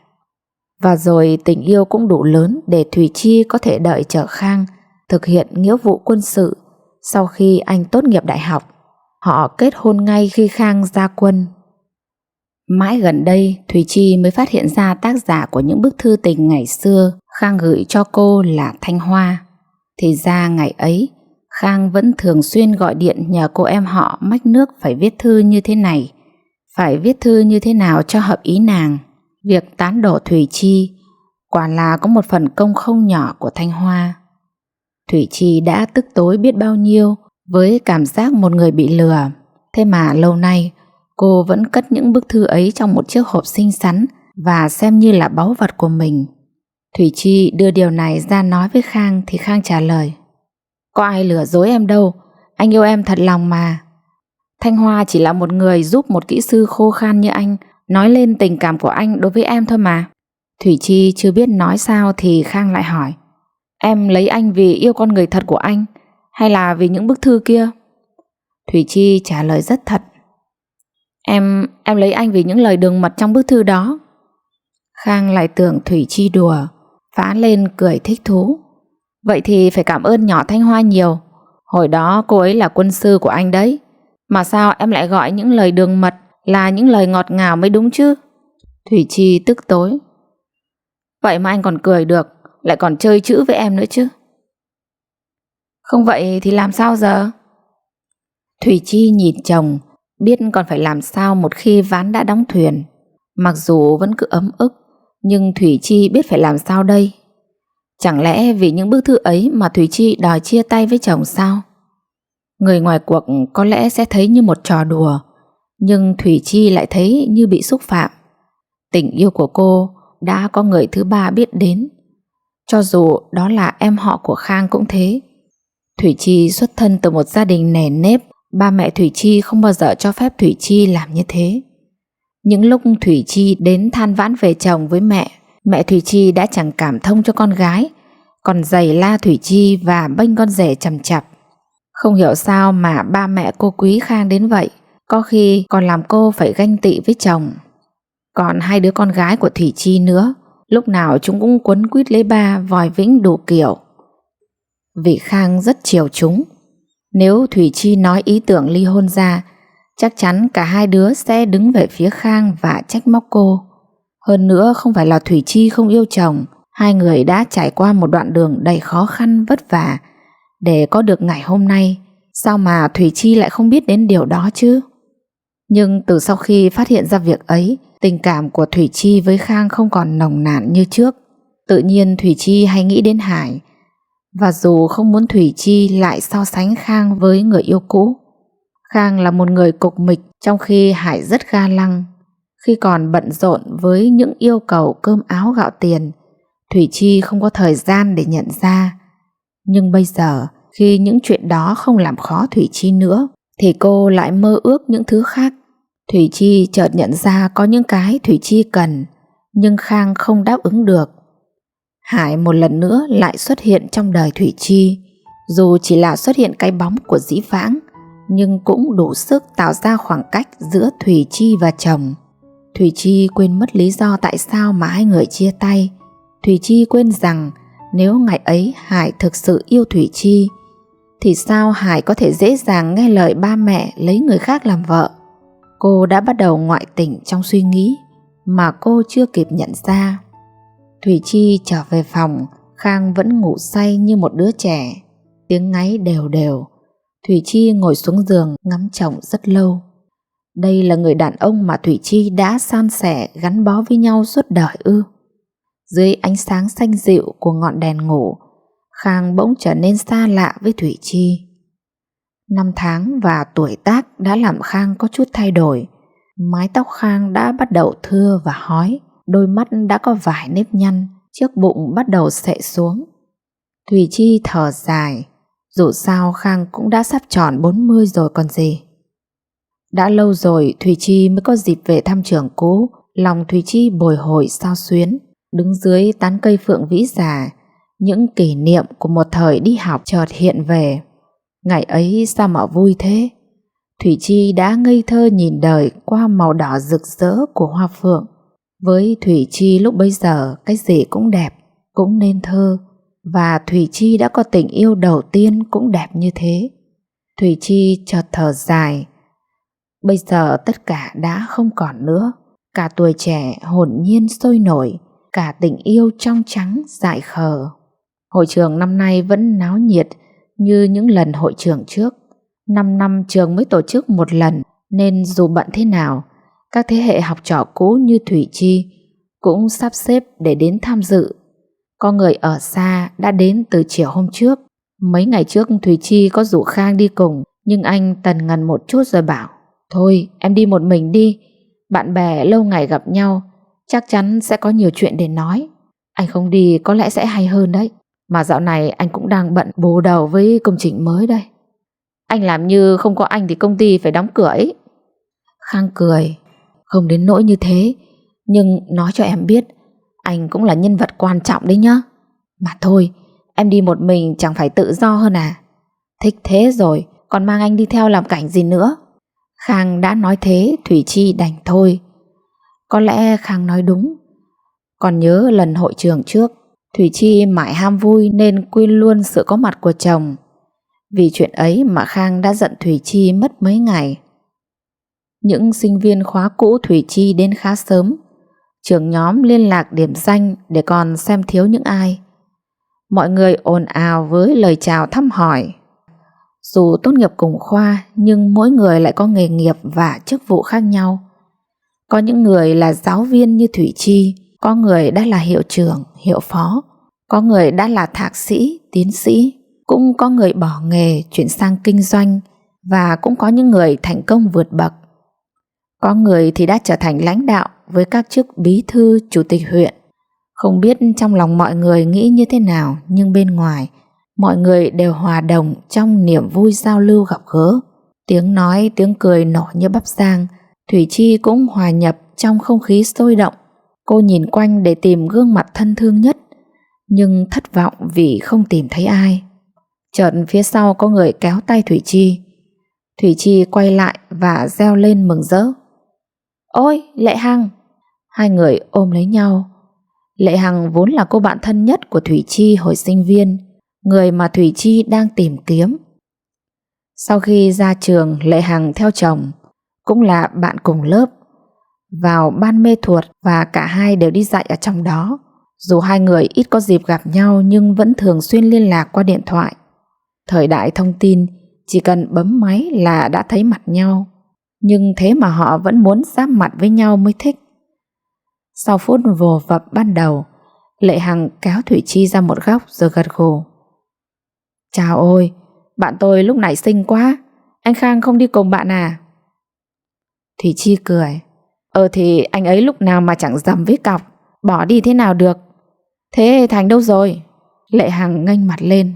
Speaker 1: Và rồi tình yêu cũng đủ lớn để Thủy Chi có thể đợi chờ Khang thực hiện nghĩa vụ quân sự sau khi anh tốt nghiệp đại học. Họ kết hôn ngay khi Khang ra quân. Mãi gần đây Thủy Chi mới phát hiện ra tác giả của những bức thư tình ngày xưa Khang gửi cho cô là Thanh Hoa. Thì ra ngày ấy Khang vẫn thường xuyên gọi điện nhờ cô em họ mách nước phải viết thư như thế này, phải viết thư như thế nào cho hợp ý nàng. Việc tán đổ Thủy Chi quả là có một phần công không nhỏ của Thanh Hoa. Thủy Chi đã tức tối biết bao nhiêu với cảm giác một người bị lừa. Thế mà lâu nay cô vẫn cất những bức thư ấy trong một chiếc hộp xinh xắn và xem như là báu vật của mình. Thủy Chi đưa điều này ra nói với Khang thì Khang trả lời: có ai lừa dối em đâu, anh yêu em thật lòng mà. Thanh Hoa chỉ là một người giúp một kỹ sư khô khan như anh nói lên tình cảm của anh đối với em thôi mà. Thủy Chi chưa biết nói sao thì Khang lại hỏi: em lấy anh vì yêu con người thật của anh hay là vì những bức thư kia? Thủy Chi trả lời rất thật: Em lấy anh vì những lời đường mật trong bức thư đó. Khang lại tưởng Thủy Chi đùa, phá lên cười thích thú: vậy thì phải cảm ơn nhỏ Thanh Hoa nhiều. Hồi đó cô ấy là quân sư của anh đấy. Mà sao em lại gọi những lời đường mật là những lời ngọt ngào mới đúng chứ? Thủy Chi tức tối: vậy mà anh còn cười được, lại còn chơi chữ với em nữa chứ. Không vậy thì làm sao giờ? Thủy Chi nhìn chồng, biết còn phải làm sao một khi ván đã đóng thuyền. Mặc dù vẫn cứ ấm ức, nhưng Thủy Chi biết phải làm sao đây. Chẳng lẽ vì những bức thư ấy mà Thủy Chi đòi chia tay với chồng sao? Người ngoài cuộc có lẽ sẽ thấy như một trò đùa, nhưng Thủy Chi lại thấy như bị xúc phạm. Tình yêu của cô đã có người thứ ba biết đến, cho dù đó là em họ của Khang cũng thế. Thủy Chi xuất thân từ một gia đình nề nếp, ba mẹ Thủy Chi không bao giờ cho phép Thủy Chi làm như thế. Những lúc Thủy Chi đến than vãn về chồng với mẹ Thủy Chi đã chẳng cảm thông cho con gái, còn giày la Thủy Chi và bênh con rể chằm chặp. Không hiểu sao mà ba mẹ cô quý Khang đến vậy, có khi còn làm cô phải ganh tị với chồng. Còn hai đứa con gái của Thủy Chi nữa, lúc nào chúng cũng quấn quýt lấy ba vòi vĩnh đủ kiểu. Vì Khang rất chiều chúng, nếu Thủy Chi nói ý tưởng ly hôn ra, chắc chắn cả hai đứa sẽ đứng về phía Khang và trách móc cô. Hơn nữa không phải là Thủy Chi không yêu chồng, hai người đã trải qua một đoạn đường đầy khó khăn vất vả để có được ngày hôm nay. Sao mà Thủy Chi lại không biết đến điều đó chứ? Nhưng từ sau khi phát hiện ra việc ấy, tình cảm của Thủy Chi với Khang không còn nồng nàn như trước. Tự nhiên Thủy Chi hay nghĩ đến Hải, và dù không muốn Thủy Chi lại so sánh Khang với người yêu cũ. Khang là một người cục mịch, trong khi Hải rất ga lăng. Khi còn bận rộn với những yêu cầu cơm áo gạo tiền, Thủy Chi không có thời gian để nhận ra. Nhưng bây giờ, khi những chuyện đó không làm khó Thủy Chi nữa, thì cô lại mơ ước những thứ khác. Thủy Chi chợt nhận ra có những cái Thủy Chi cần, nhưng Khang không đáp ứng được. Hải một lần nữa lại xuất hiện trong đời Thủy Chi. Dù chỉ là xuất hiện cái bóng của dĩ vãng, nhưng cũng đủ sức tạo ra khoảng cách giữa Thủy Chi và chồng. Thủy Chi quên mất lý do tại sao mà hai người chia tay. Thủy Chi quên rằng Nếu ngày ấy Hải thực sự yêu Thủy Chi thì sao Hải có thể dễ dàng nghe lời ba mẹ lấy người khác làm vợ. Cô đã bắt đầu ngoại tình trong suy nghĩ mà cô chưa kịp nhận ra. Thủy Chi trở về phòng, Khang vẫn ngủ say như một đứa trẻ. Tiếng ngáy đều đều. Thủy Chi ngồi xuống giường ngắm chồng rất lâu. Đây là người đàn ông mà Thủy Chi đã san sẻ gắn bó với nhau suốt đời ư? Dưới ánh sáng xanh dịu của ngọn đèn ngủ, Khang bỗng trở nên xa lạ với Thủy Chi. Năm tháng và tuổi tác đã làm Khang có chút thay đổi. Mái tóc Khang đã bắt đầu thưa và hói, đôi mắt đã có vài nếp nhăn, chiếc bụng bắt đầu xệ xuống. Thủy Chi thở dài, dù sao Khang cũng đã sắp tròn 40 rồi còn gì. Đã lâu rồi Thủy Chi mới có dịp về thăm trường cũ. Lòng Thủy Chi bồi hồi xao xuyến. Đứng dưới tán cây phượng vĩ già, những kỷ niệm của một thời đi học chợt hiện về. Ngày ấy sao mà vui thế. Thủy Chi đã ngây thơ nhìn đời qua màu đỏ rực rỡ của hoa phượng. Với Thủy Chi lúc bấy giờ, cái gì cũng đẹp, cũng nên thơ. Và Thủy Chi đã có tình yêu đầu tiên cũng đẹp như thế. Thủy Chi chợt thở dài. Bây giờ tất cả đã không còn nữa. Cả tuổi trẻ hồn nhiên sôi nổi, cả tình yêu trong trắng dại khờ. Hội trường năm nay vẫn náo nhiệt như những lần hội trường trước. 5 năm trường mới tổ chức một lần, nên dù bận thế nào, các thế hệ học trò cũ như Thủy Chi cũng sắp xếp để đến tham dự. Có người ở xa đã đến từ chiều hôm trước. Mấy ngày trước Thủy Chi có rủ Khang đi cùng, nhưng anh tần ngần một chút rồi bảo: thôi em đi một mình đi, bạn bè lâu ngày gặp nhau chắc chắn sẽ có nhiều chuyện để nói. Anh không đi có lẽ sẽ hay hơn đấy. Mà dạo này anh cũng đang bận bù đầu với công trình mới đây. Anh làm như không có anh thì công ty phải đóng cửa ấy. Khang cười: không đến nỗi như thế, nhưng nói cho em biết, anh cũng là nhân vật quan trọng đấy nhá. Mà thôi, em đi một mình chẳng phải tự do hơn à? Thích thế rồi, còn mang anh đi theo làm cảnh gì nữa? Khang đã nói thế, Thủy Chi đành thôi. Có lẽ Khang nói đúng. Còn nhớ lần hội trường trước, Thủy Chi mãi ham vui nên quên luôn sự có mặt của chồng. Vì chuyện ấy mà Khang đã giận Thủy Chi mất mấy ngày. Những sinh viên khóa cũ Thủy Chi đến khá sớm. Trưởng nhóm liên lạc điểm danh để còn xem thiếu những ai. Mọi người ồn ào với lời chào thăm hỏi. Dù tốt nghiệp cùng khoa nhưng mỗi người lại có nghề nghiệp và chức vụ khác nhau. Có những người là giáo viên như Thủy Chi, có người đã là hiệu trưởng, hiệu phó, có người đã là thạc sĩ, tiến sĩ, cũng có người bỏ nghề chuyển sang kinh doanh, và cũng có những người thành công vượt bậc. Có người thì đã trở thành lãnh đạo với các chức bí thư, chủ tịch huyện. Không biết trong lòng mọi người nghĩ như thế nào, nhưng bên ngoài mọi người đều hòa đồng trong niềm vui giao lưu gặp gỡ. Tiếng nói, tiếng cười nổ như bắp rang. Thủy Chi cũng hòa nhập trong không khí sôi động. Cô nhìn quanh để tìm gương mặt thân thương nhất, nhưng thất vọng vì không tìm thấy ai. Chợt phía sau có người kéo tay Thủy Chi. Thủy Chi quay lại và reo lên mừng rỡ: ôi, Lệ Hằng! Hai người ôm lấy nhau. Lệ Hằng vốn là cô bạn thân nhất của Thủy Chi hồi sinh viên, người mà Thủy Chi đang tìm kiếm. Sau khi ra trường, Lệ Hằng theo chồng, cũng là bạn cùng lớp, vào ban mê thuật và cả hai đều đi dạy ở trong đó. Dù hai người ít có dịp gặp nhau nhưng vẫn thường xuyên liên lạc qua điện thoại. Thời đại thông tin, chỉ cần bấm máy là đã thấy mặt nhau. Nhưng thế mà họ vẫn muốn giáp mặt với nhau mới thích. Sau phút vồ vập ban đầu, Lệ Hằng kéo Thủy Chi ra một góc rồi gật gù: chào ôi, bạn tôi lúc này xinh quá, anh Khang không đi cùng bạn à? Thủy Chi cười: thì anh ấy lúc nào mà chẳng dầm với cọc, bỏ đi thế nào được. Thế Thành đâu rồi? Lệ Hằng nghênh mặt lên: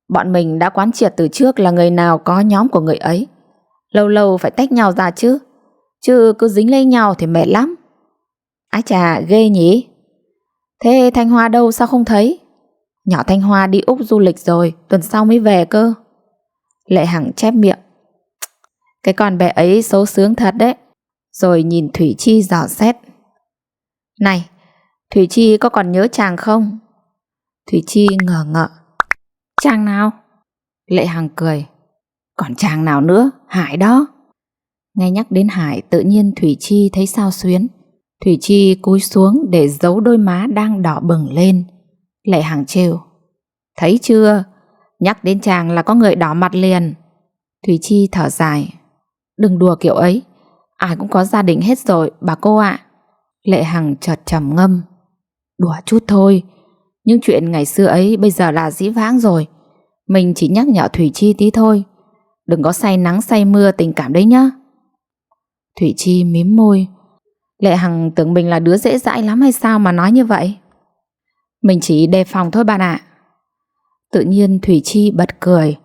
Speaker 1: bọn mình đã quán triệt từ trước là người nào có nhóm của người ấy. Lâu lâu phải tách nhau ra chứ cứ dính lấy nhau thì mệt lắm. Ái chà, ghê nhỉ. Thế Thanh Hoa đâu, sao không thấy? Nhỏ Thanh Hoa đi Úc du lịch rồi, tuần sau mới về cơ. Lệ Hằng chép miệng: cái con bé ấy xấu xướng thật đấy. Rồi nhìn Thủy Chi dò xét: này, Thủy Chi có còn nhớ chàng không? Thủy Chi ngờ ngợ. Chàng nào? Lệ Hằng cười. Còn chàng nào nữa, Hải đó. Nghe nhắc đến Hải, tự nhiên Thủy Chi thấy xao xuyến. Thủy Chi cúi xuống để giấu đôi má đang đỏ bừng lên. Lệ Hằng trêu. Thấy chưa, nhắc đến chàng là có người đỏ mặt liền. Thủy Chi thở dài. Đừng đùa kiểu ấy, ai cũng có gia đình hết rồi bà cô ạ. Lệ Hằng chợt trầm ngâm. Đùa chút thôi, những chuyện ngày xưa ấy bây giờ là dĩ vãng rồi. Mình chỉ nhắc nhở Thủy Chi tí thôi. Đừng có say nắng say mưa tình cảm đấy nhá. Thủy Chi mím môi. Lệ Hằng tưởng mình là đứa dễ dãi lắm hay sao mà nói như vậy? Mình chỉ đề phòng thôi bạn ạ. Tự nhiên Thủy Chi bật cười.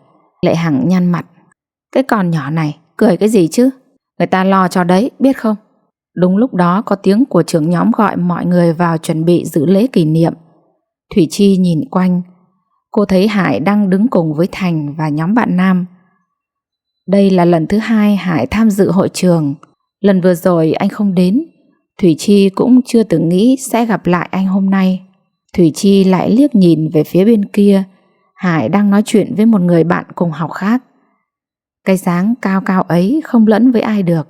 Speaker 1: Lệ Hằng nhăn mặt. Cái con nhỏ này cười cái gì chứ? Người ta lo cho đấy, biết không? Đúng lúc đó có tiếng của trưởng nhóm gọi mọi người vào chuẩn bị dự lễ kỷ niệm. Thủy Chi nhìn quanh. Cô thấy Hải đang đứng cùng với Thành và nhóm bạn nam. Đây là lần thứ 2 Hải tham dự hội trường. Lần vừa rồi anh không đến. Thủy Chi cũng chưa từng nghĩ sẽ gặp lại anh hôm nay. Thủy Chi lại liếc nhìn về phía bên kia. Hải đang nói chuyện với một người bạn cùng học khác. Cái dáng cao cao ấy không lẫn với ai được.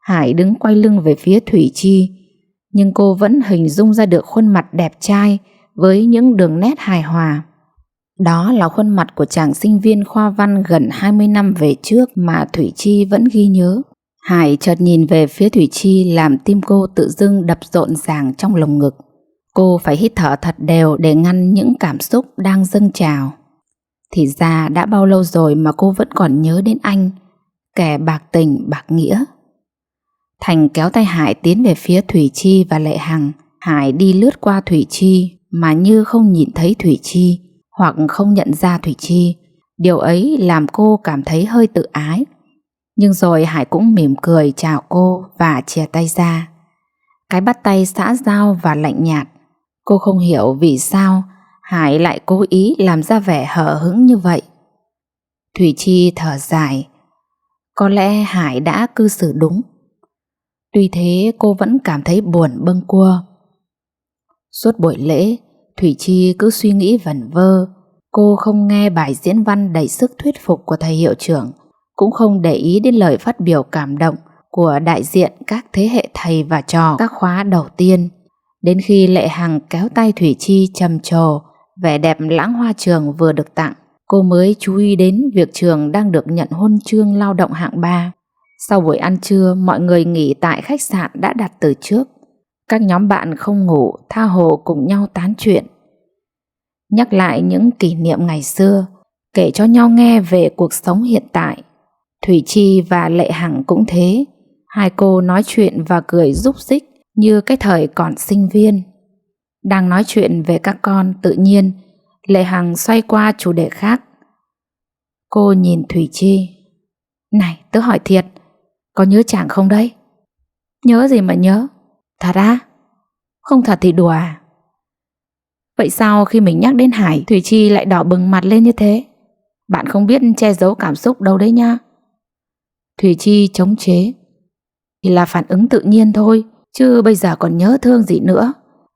Speaker 1: Hải đứng quay lưng về phía Thủy Chi, nhưng cô vẫn hình dung ra được khuôn mặt đẹp trai với những đường nét hài hòa. Đó là khuôn mặt của chàng sinh viên khoa văn gần 20 năm về trước mà Thủy Chi vẫn ghi nhớ. Hải chợt nhìn về phía Thủy Chi làm tim cô tự dưng đập rộn ràng trong lồng ngực. Cô phải hít thở thật đều để ngăn những cảm xúc đang dâng trào. Thì ra đã bao lâu rồi mà cô vẫn còn nhớ đến anh, kẻ bạc tình bạc nghĩa. Thành kéo tay Hải tiến về phía Thủy Chi và Lệ Hằng. Hải đi lướt qua Thủy Chi mà như không nhìn thấy Thủy Chi hoặc không nhận ra Thủy Chi. Điều ấy làm cô cảm thấy hơi tự ái. Nhưng rồi Hải cũng mỉm cười chào cô và chìa tay ra. Cái bắt tay xã giao và lạnh nhạt. Cô không hiểu vì sao Hải lại cố ý làm ra vẻ hờ hững như vậy. Thủy Chi thở dài. Có lẽ Hải đã cư xử đúng. Tuy thế cô vẫn cảm thấy buồn bâng quơ. Suốt buổi lễ, Thủy Chi cứ suy nghĩ vẩn vơ. Cô không nghe bài diễn văn đầy sức thuyết phục của thầy hiệu trưởng, cũng không để ý đến lời phát biểu cảm động của đại diện các thế hệ thầy và trò các khóa đầu tiên. Đến khi Lệ Hằng kéo tay Thủy Chi trầm trồ vẻ đẹp lãng hoa trường vừa được tặng, cô mới chú ý đến việc trường đang được nhận huân chương lao động hạng 3. Sau buổi ăn trưa, mọi người nghỉ tại khách sạn đã đặt từ trước. Các nhóm bạn không ngủ, tha hồ cùng nhau tán chuyện, nhắc lại những kỷ niệm ngày xưa, kể cho nhau nghe về cuộc sống hiện tại. Thủy Chi và Lệ Hằng cũng thế. Hai cô nói chuyện và cười rúc rích như cái thời còn sinh viên. Đang nói chuyện về các con, tự nhiên Lệ Hằng xoay qua chủ đề khác. Cô nhìn Thủy Chi. Này, tớ hỏi thiệt, có nhớ chàng không đấy? Nhớ gì mà nhớ? Thật á? Không thật thì đùa à? Vậy sao khi mình nhắc đến Hải, Thủy Chi lại đỏ bừng mặt lên như thế? Bạn không biết che giấu cảm xúc đâu đấy nha. Thủy Chi chống chế. Thì là phản ứng tự nhiên thôi, chứ bây giờ còn nhớ thương gì nữa.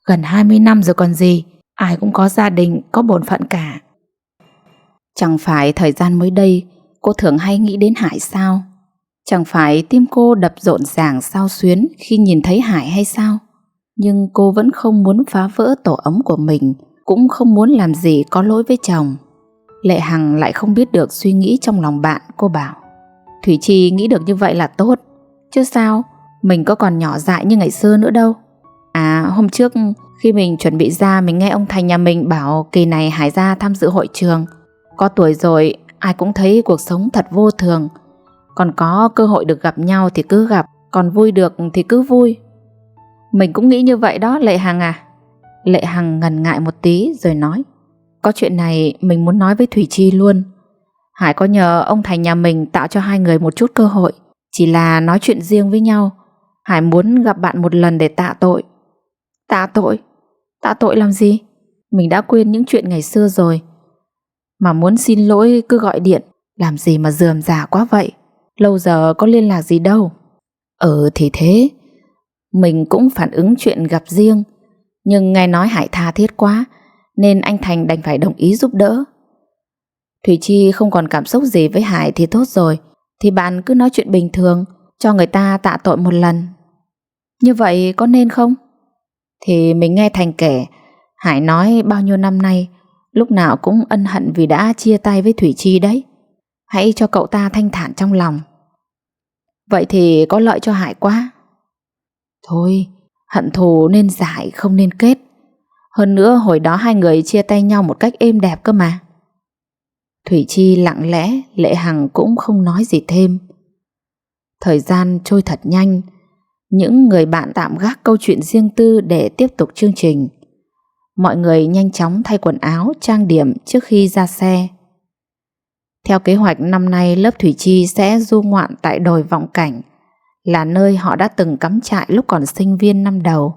Speaker 1: Gần 20 năm rồi còn gì. Ai cũng có gia đình, có bổn phận cả. Chẳng phải thời gian mới đây cô thường hay nghĩ đến Hải sao? Chẳng phải tim cô đập rộn ràng xao xuyến khi nhìn thấy Hải hay sao? Nhưng cô vẫn không muốn phá vỡ tổ ấm của mình, cũng không muốn làm gì có lỗi với chồng. Lệ Hằng lại không biết được suy nghĩ trong lòng bạn. Cô bảo Thủy Chi nghĩ được như vậy là tốt, chứ sao, mình có còn nhỏ dại như ngày xưa nữa đâu. À, hôm trước khi mình chuẩn bị ra, mình nghe ông Thành nhà mình bảo kỳ này Hải ra tham dự hội trường. Có tuổi rồi, ai cũng thấy cuộc sống thật vô thường. Còn có cơ hội được gặp nhau thì cứ gặp, còn vui được thì cứ vui. Mình cũng nghĩ như vậy đó Lệ Hằng à. Lệ Hằng ngần ngại một tí rồi nói, có chuyện này mình muốn nói với Thủy Chi luôn. Hải có nhờ ông Thành nhà mình tạo cho hai người một chút cơ hội, chỉ là nói chuyện riêng với nhau. Hải muốn gặp bạn một lần để tạ tội. Tạ tội? Tạ tội làm gì? Mình đã quên những chuyện ngày xưa rồi. Mà muốn xin lỗi cứ gọi điện, làm gì mà rườm rà quá vậy? Lâu giờ có liên lạc gì đâu. Thì thế. Mình cũng phản ứng chuyện gặp riêng, nhưng nghe nói Hải tha thiết quá nên anh Thành đành phải đồng ý giúp đỡ. Thủy Chi không còn cảm xúc gì với Hải thì tốt rồi, thì bạn cứ nói chuyện bình thường, cho người ta tạ tội một lần. Như vậy có nên không? Thì mình nghe Thành kể, Hải nói bao nhiêu năm nay lúc nào cũng ân hận vì đã chia tay với Thủy Chi đấy. Hãy cho cậu ta thanh thản trong lòng. Vậy thì có lợi cho Hải quá. Thôi, hận thù nên giải không nên kết. Hơn nữa hồi đó hai người chia tay nhau một cách êm đẹp cơ mà. Thủy Chi lặng lẽ, Lệ Hằng cũng không nói gì thêm. Thời gian trôi thật nhanh. Những người bạn tạm gác câu chuyện riêng tư để tiếp tục chương trình. Mọi người nhanh chóng thay quần áo, trang điểm trước khi ra xe. Theo kế hoạch năm nay lớp Thủy Chi sẽ du ngoạn tại đồi Vọng Cảnh, là nơi họ đã từng cắm trại lúc còn sinh viên năm đầu.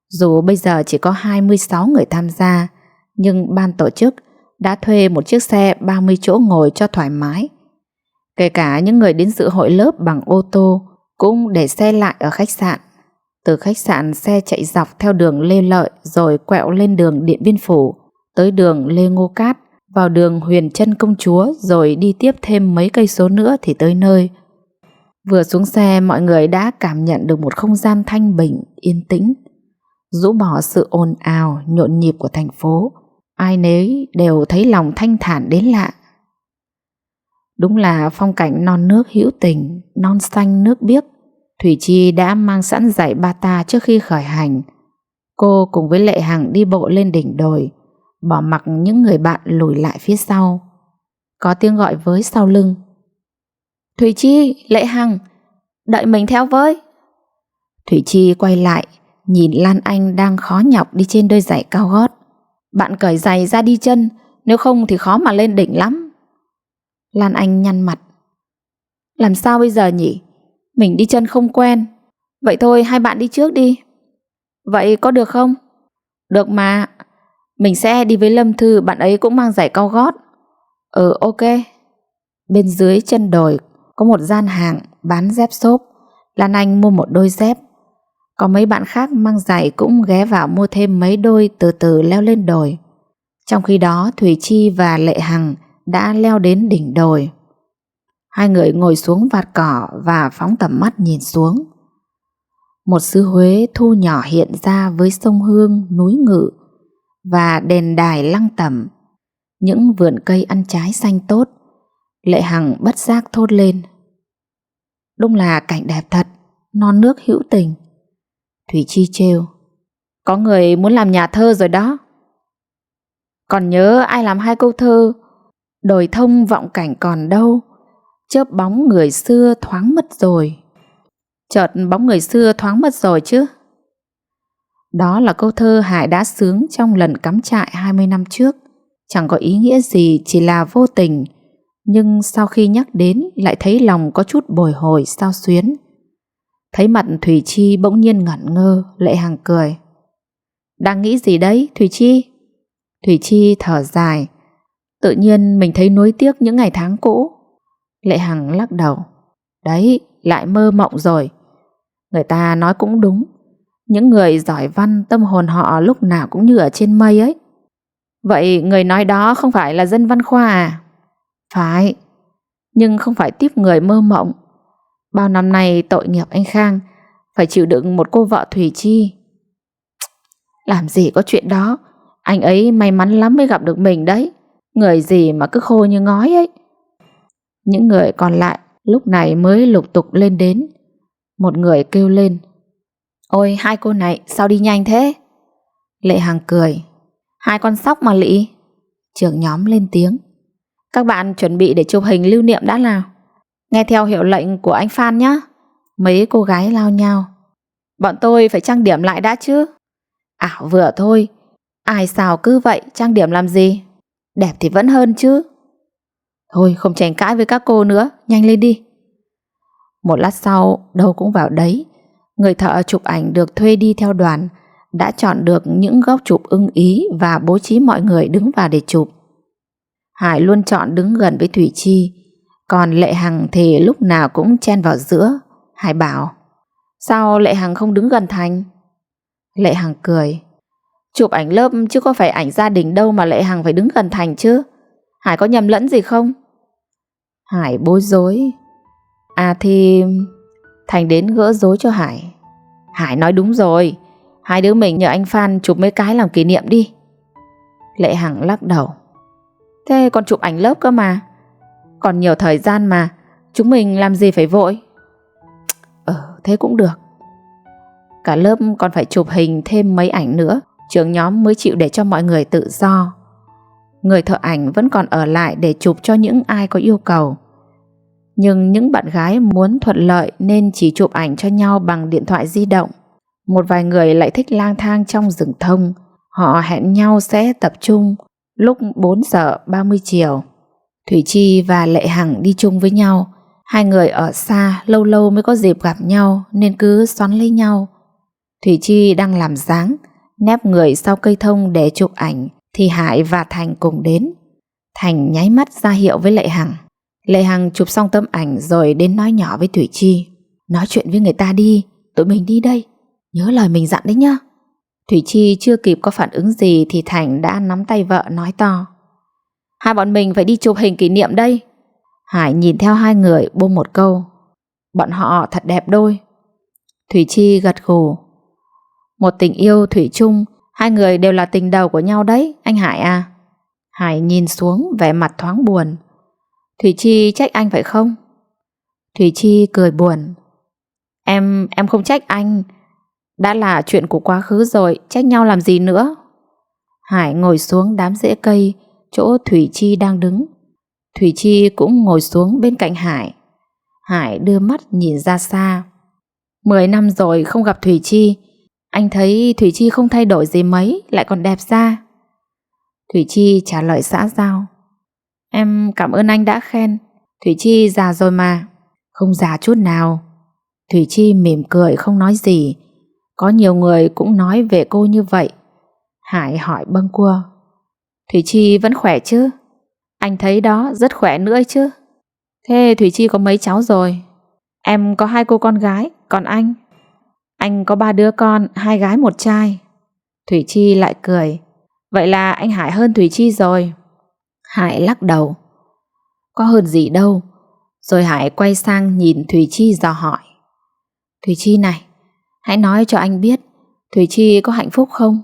Speaker 1: Dù bây giờ chỉ có 26 người tham gia, nhưng ban tổ chức đã thuê một chiếc xe 30 chỗ ngồi cho thoải mái. Kể cả những người đến dự hội lớp bằng ô tô cũng để xe lại ở khách sạn. Từ khách sạn xe chạy dọc theo đường Lê Lợi rồi quẹo lên đường Điện Biên Phủ, tới đường Lê Ngô Cát, vào đường Huyền Trân Công Chúa, rồi đi tiếp thêm mấy cây số nữa thì tới nơi. Vừa xuống xe, mọi người đã cảm nhận được một không gian thanh bình, yên tĩnh, rũ bỏ sự ồn ào, nhộn nhịp của thành phố. Ai nấy đều thấy lòng thanh thản đến lạ. Đúng là phong cảnh non nước hữu tình, non xanh nước biếc. Thủy Chi đã mang sẵn giày bata trước khi khởi hành. Cô cùng với Lệ Hằng đi bộ lên đỉnh đồi, bỏ mặc những người bạn lùi lại phía sau. Có tiếng gọi với sau lưng. Thủy Chi, Lệ Hằng, đợi mình theo với. Thủy Chi quay lại, nhìn Lan Anh đang khó nhọc đi trên đôi giày cao gót. Bạn cởi giày ra đi chân, nếu không thì khó mà lên đỉnh lắm. Lan Anh nhăn mặt. Làm sao bây giờ nhỉ? Mình đi chân không quen. Vậy thôi hai bạn đi trước đi. Vậy có được không? Được mà. Mình sẽ đi với Lâm Thư, bạn ấy cũng mang giày cao gót. Ok. Bên dưới chân đồi có một gian hàng bán dép xốp. Lan Anh mua một đôi dép. Có mấy bạn khác mang giày cũng ghé vào mua thêm mấy đôi, từ từ leo lên đồi. Trong khi đó Thủy Chi và Lệ Hằng đã leo đến đỉnh đồi. Hai người ngồi xuống vạt cỏ và phóng tầm mắt nhìn xuống. Một xứ Huế thu nhỏ hiện ra với sông Hương, núi Ngự và đền đài Lăng Tẩm, những vườn cây ăn trái xanh tốt. Lệ Hằng bất giác thốt lên. Đúng là cảnh đẹp thật, non nước hữu tình. Thủy Chi trêu. Có người muốn làm nhà thơ rồi đó. Còn nhớ ai làm hai câu thơ đồi thông vọng cảnh còn đâu, chớp bóng người xưa thoáng mất rồi. Chợt bóng người xưa thoáng mất rồi chứ. Đó là câu thơ Hải đã xướng trong lần cắm trại 20 năm trước. Chẳng có ý nghĩa gì, chỉ là vô tình. Nhưng sau khi nhắc đến lại thấy lòng có chút bồi hồi xao xuyến. Thấy mặt Thủy Chi bỗng nhiên ngẩn ngơ, Lệ Hằng cười. Đang nghĩ gì đấy Thủy Chi? Thủy Chi thở dài. Tự nhiên mình thấy nuối tiếc những ngày tháng cũ. Lệ Hằng lắc đầu. Đấy, lại mơ mộng rồi. Người ta nói cũng đúng. Những người giỏi văn, tâm hồn họ lúc nào cũng như ở trên mây ấy. Vậy người nói đó không phải là dân văn khoa à? Phải, nhưng không phải tiếp người mơ mộng. Bao năm nay tội nghiệp anh Khang, phải chịu đựng một cô vợ Thủy Chi. Làm gì có chuyện đó. Anh ấy may mắn lắm mới gặp được mình đấy. Người gì mà cứ khô như ngói ấy. Những người còn lại lúc này mới lục tục lên đến. Một người kêu lên. Ôi hai cô này sao đi nhanh thế? Lệ Hằng cười. Hai con sóc mà lị. Trưởng nhóm lên tiếng. Các bạn chuẩn bị để chụp hình lưu niệm đã nào. Nghe theo hiệu lệnh của anh Phan nhé. Mấy cô gái lao nhau. Bọn tôi phải trang điểm lại đã chứ. Ảo vừa thôi. Ai xào cứ vậy, trang điểm làm gì? Đẹp thì vẫn hơn chứ. Thôi không tranh cãi với các cô nữa, nhanh lên đi. Một lát sau, đâu cũng vào đấy. Người thợ chụp ảnh được thuê đi theo đoàn đã chọn được những góc chụp ưng ý và bố trí mọi người đứng vào để chụp. Hải luôn chọn đứng gần với Thủy Chi, còn Lệ Hằng thì lúc nào cũng chen vào giữa. Hải bảo, sao Lệ Hằng không đứng gần Thành? Lệ Hằng cười. Chụp ảnh lớp chứ có phải ảnh gia đình đâu mà Lệ Hằng phải đứng gần Thành chứ. Hải có nhầm lẫn gì không? Hải bối rối. À thì... Thành đến gỡ rối cho Hải. Hải nói đúng rồi, hai đứa mình nhờ anh Phan chụp mấy cái làm kỷ niệm đi. Lệ Hằng lắc đầu. Thế còn chụp ảnh lớp cơ mà, còn nhiều thời gian mà, chúng mình làm gì phải vội. Thế cũng được. Cả lớp còn phải chụp hình thêm mấy ảnh nữa, trưởng nhóm mới chịu để cho mọi người tự do. Người thợ ảnh vẫn còn ở lại để chụp cho những ai có yêu cầu. Nhưng những bạn gái muốn thuận lợi nên chỉ chụp ảnh cho nhau bằng điện thoại di động. Một vài người lại thích lang thang trong rừng thông. Họ hẹn nhau sẽ tập trung lúc 4 giờ 30 chiều. Thủy Chi và Lệ Hằng đi chung với nhau. Hai người ở xa lâu lâu mới có dịp gặp nhau nên cứ xoắn lấy nhau. Thủy Chi đang làm dáng, nép người sau cây thông để chụp ảnh thì Hải và Thành cùng đến. Thành nháy mắt ra hiệu với Lệ Hằng. Lệ Hằng chụp xong tấm ảnh rồi đến nói nhỏ với Thủy Chi. Nói chuyện với người ta đi, tụi mình đi đây, nhớ lời mình dặn đấy nhá. Thủy Chi chưa kịp có phản ứng gì thì Thành đã nắm tay vợ nói to. Hai bọn mình phải đi chụp hình kỷ niệm đây. Hải nhìn theo hai người buông một câu. Bọn họ thật đẹp đôi. Thủy Chi gật gù. Một tình yêu thủy chung, hai người đều là tình đầu của nhau đấy, anh Hải à. Hải nhìn xuống vẻ mặt thoáng buồn. Thủy Chi trách anh phải không? Thủy Chi cười buồn. Em không trách anh. Đã là chuyện của quá khứ rồi, trách nhau làm gì nữa. Hải ngồi xuống đám rễ cây chỗ Thủy Chi đang đứng. Thủy Chi cũng ngồi xuống bên cạnh Hải. Hải đưa mắt nhìn ra xa. 10 năm rồi không gặp Thủy Chi. Anh thấy Thủy Chi không thay đổi gì mấy, lại còn đẹp ra. Thủy Chi trả lời xã giao. Em cảm ơn anh đã khen. Thủy Chi già rồi mà. Không già chút nào. Thủy Chi mỉm cười không nói gì. Có nhiều người cũng nói về cô như vậy. Hải hỏi bâng quơ. Thủy Chi vẫn khỏe chứ? Anh thấy đó, rất khỏe nữa chứ. Thế Thủy Chi có mấy cháu rồi? Em có 2 cô con gái. Còn anh? Anh có 3 đứa con, 2 gái 1 trai. Thủy Chi lại cười. Vậy là anh Hải hơn Thủy Chi rồi. Hải lắc đầu. Có hơn gì đâu. Rồi Hải quay sang nhìn Thủy Chi dò hỏi. Thủy Chi này, hãy nói cho anh biết, Thủy Chi có hạnh phúc không?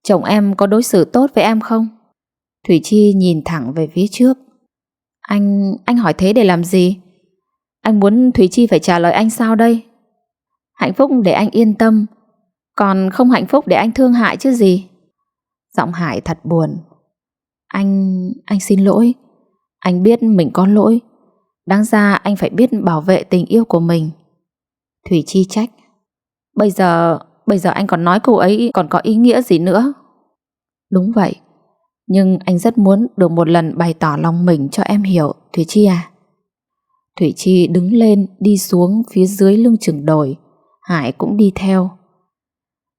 Speaker 1: Chồng em có đối xử tốt với em không? Thủy Chi nhìn thẳng về phía trước. Anh hỏi thế để làm gì? Anh muốn Thủy Chi phải trả lời anh sao đây? Hạnh phúc để anh yên tâm, còn không hạnh phúc để anh thương hại chứ gì. Giọng Hải thật buồn. Anh xin lỗi. Anh biết mình có lỗi. Đáng ra anh phải biết bảo vệ tình yêu của mình. Thủy Chi trách. Bây giờ anh còn nói câu ấy còn có ý nghĩa gì nữa? Đúng vậy. Nhưng anh rất muốn được một lần bày tỏ lòng mình cho em hiểu, Thủy Chi à. Thủy Chi đứng lên đi xuống phía dưới lưng chừng đồi. Hải cũng đi theo.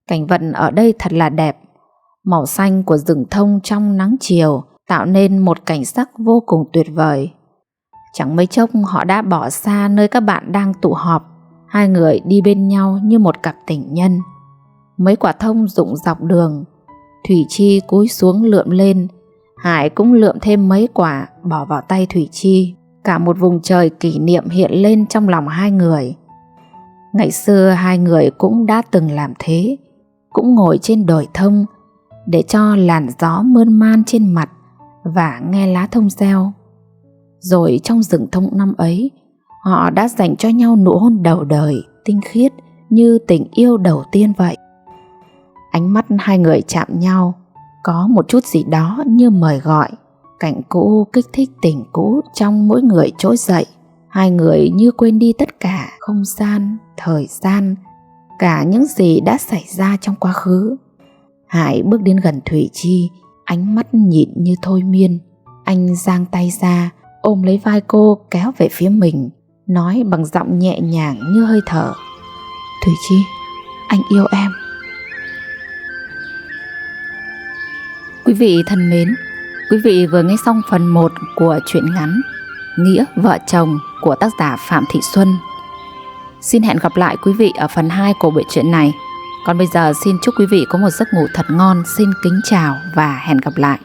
Speaker 1: Cảnh vật ở đây thật là đẹp. Màu xanh của rừng thông trong nắng chiều tạo nên một cảnh sắc vô cùng tuyệt vời. Chẳng mấy chốc họ đã bỏ xa nơi các bạn đang tụ họp. Hai người đi bên nhau như một cặp tình nhân. Mấy quả thông rụng dọc đường. Thủy Chi cúi xuống lượm lên. Hải cũng lượm thêm mấy quả bỏ vào tay Thủy Chi. Cả một vùng trời kỷ niệm hiện lên trong lòng hai người. Ngày xưa hai người cũng đã từng làm thế. Cũng ngồi trên đồi thông để cho làn gió mơn man trên mặt và nghe lá thông reo. Rồi trong rừng thông năm ấy, họ đã dành cho nhau nụ hôn đầu đời tinh khiết như tình yêu đầu tiên vậy. Ánh mắt hai người chạm nhau, có một chút gì đó như mời gọi. Cảnh cũ kích thích tình cũ trong mỗi người trỗi dậy. Hai người như quên đi tất cả không gian, thời gian, cả những gì đã xảy ra trong quá khứ. Hải bước đến gần Thủy Chi, ánh mắt nhịn như thôi miên. Anh giang tay ra, ôm lấy vai cô kéo về phía mình, nói bằng giọng nhẹ nhàng như hơi thở. Thủy Chi, anh yêu em. Quý vị thân mến, quý vị vừa nghe xong phần 1 của truyện ngắn Nghĩa vợ chồng của tác giả Phạm Thị Xuân. Xin hẹn gặp lại quý vị ở phần 2 của buổi truyện này. Còn bây giờ xin chúc quý vị có một giấc ngủ thật ngon. Xin kính chào và hẹn gặp lại.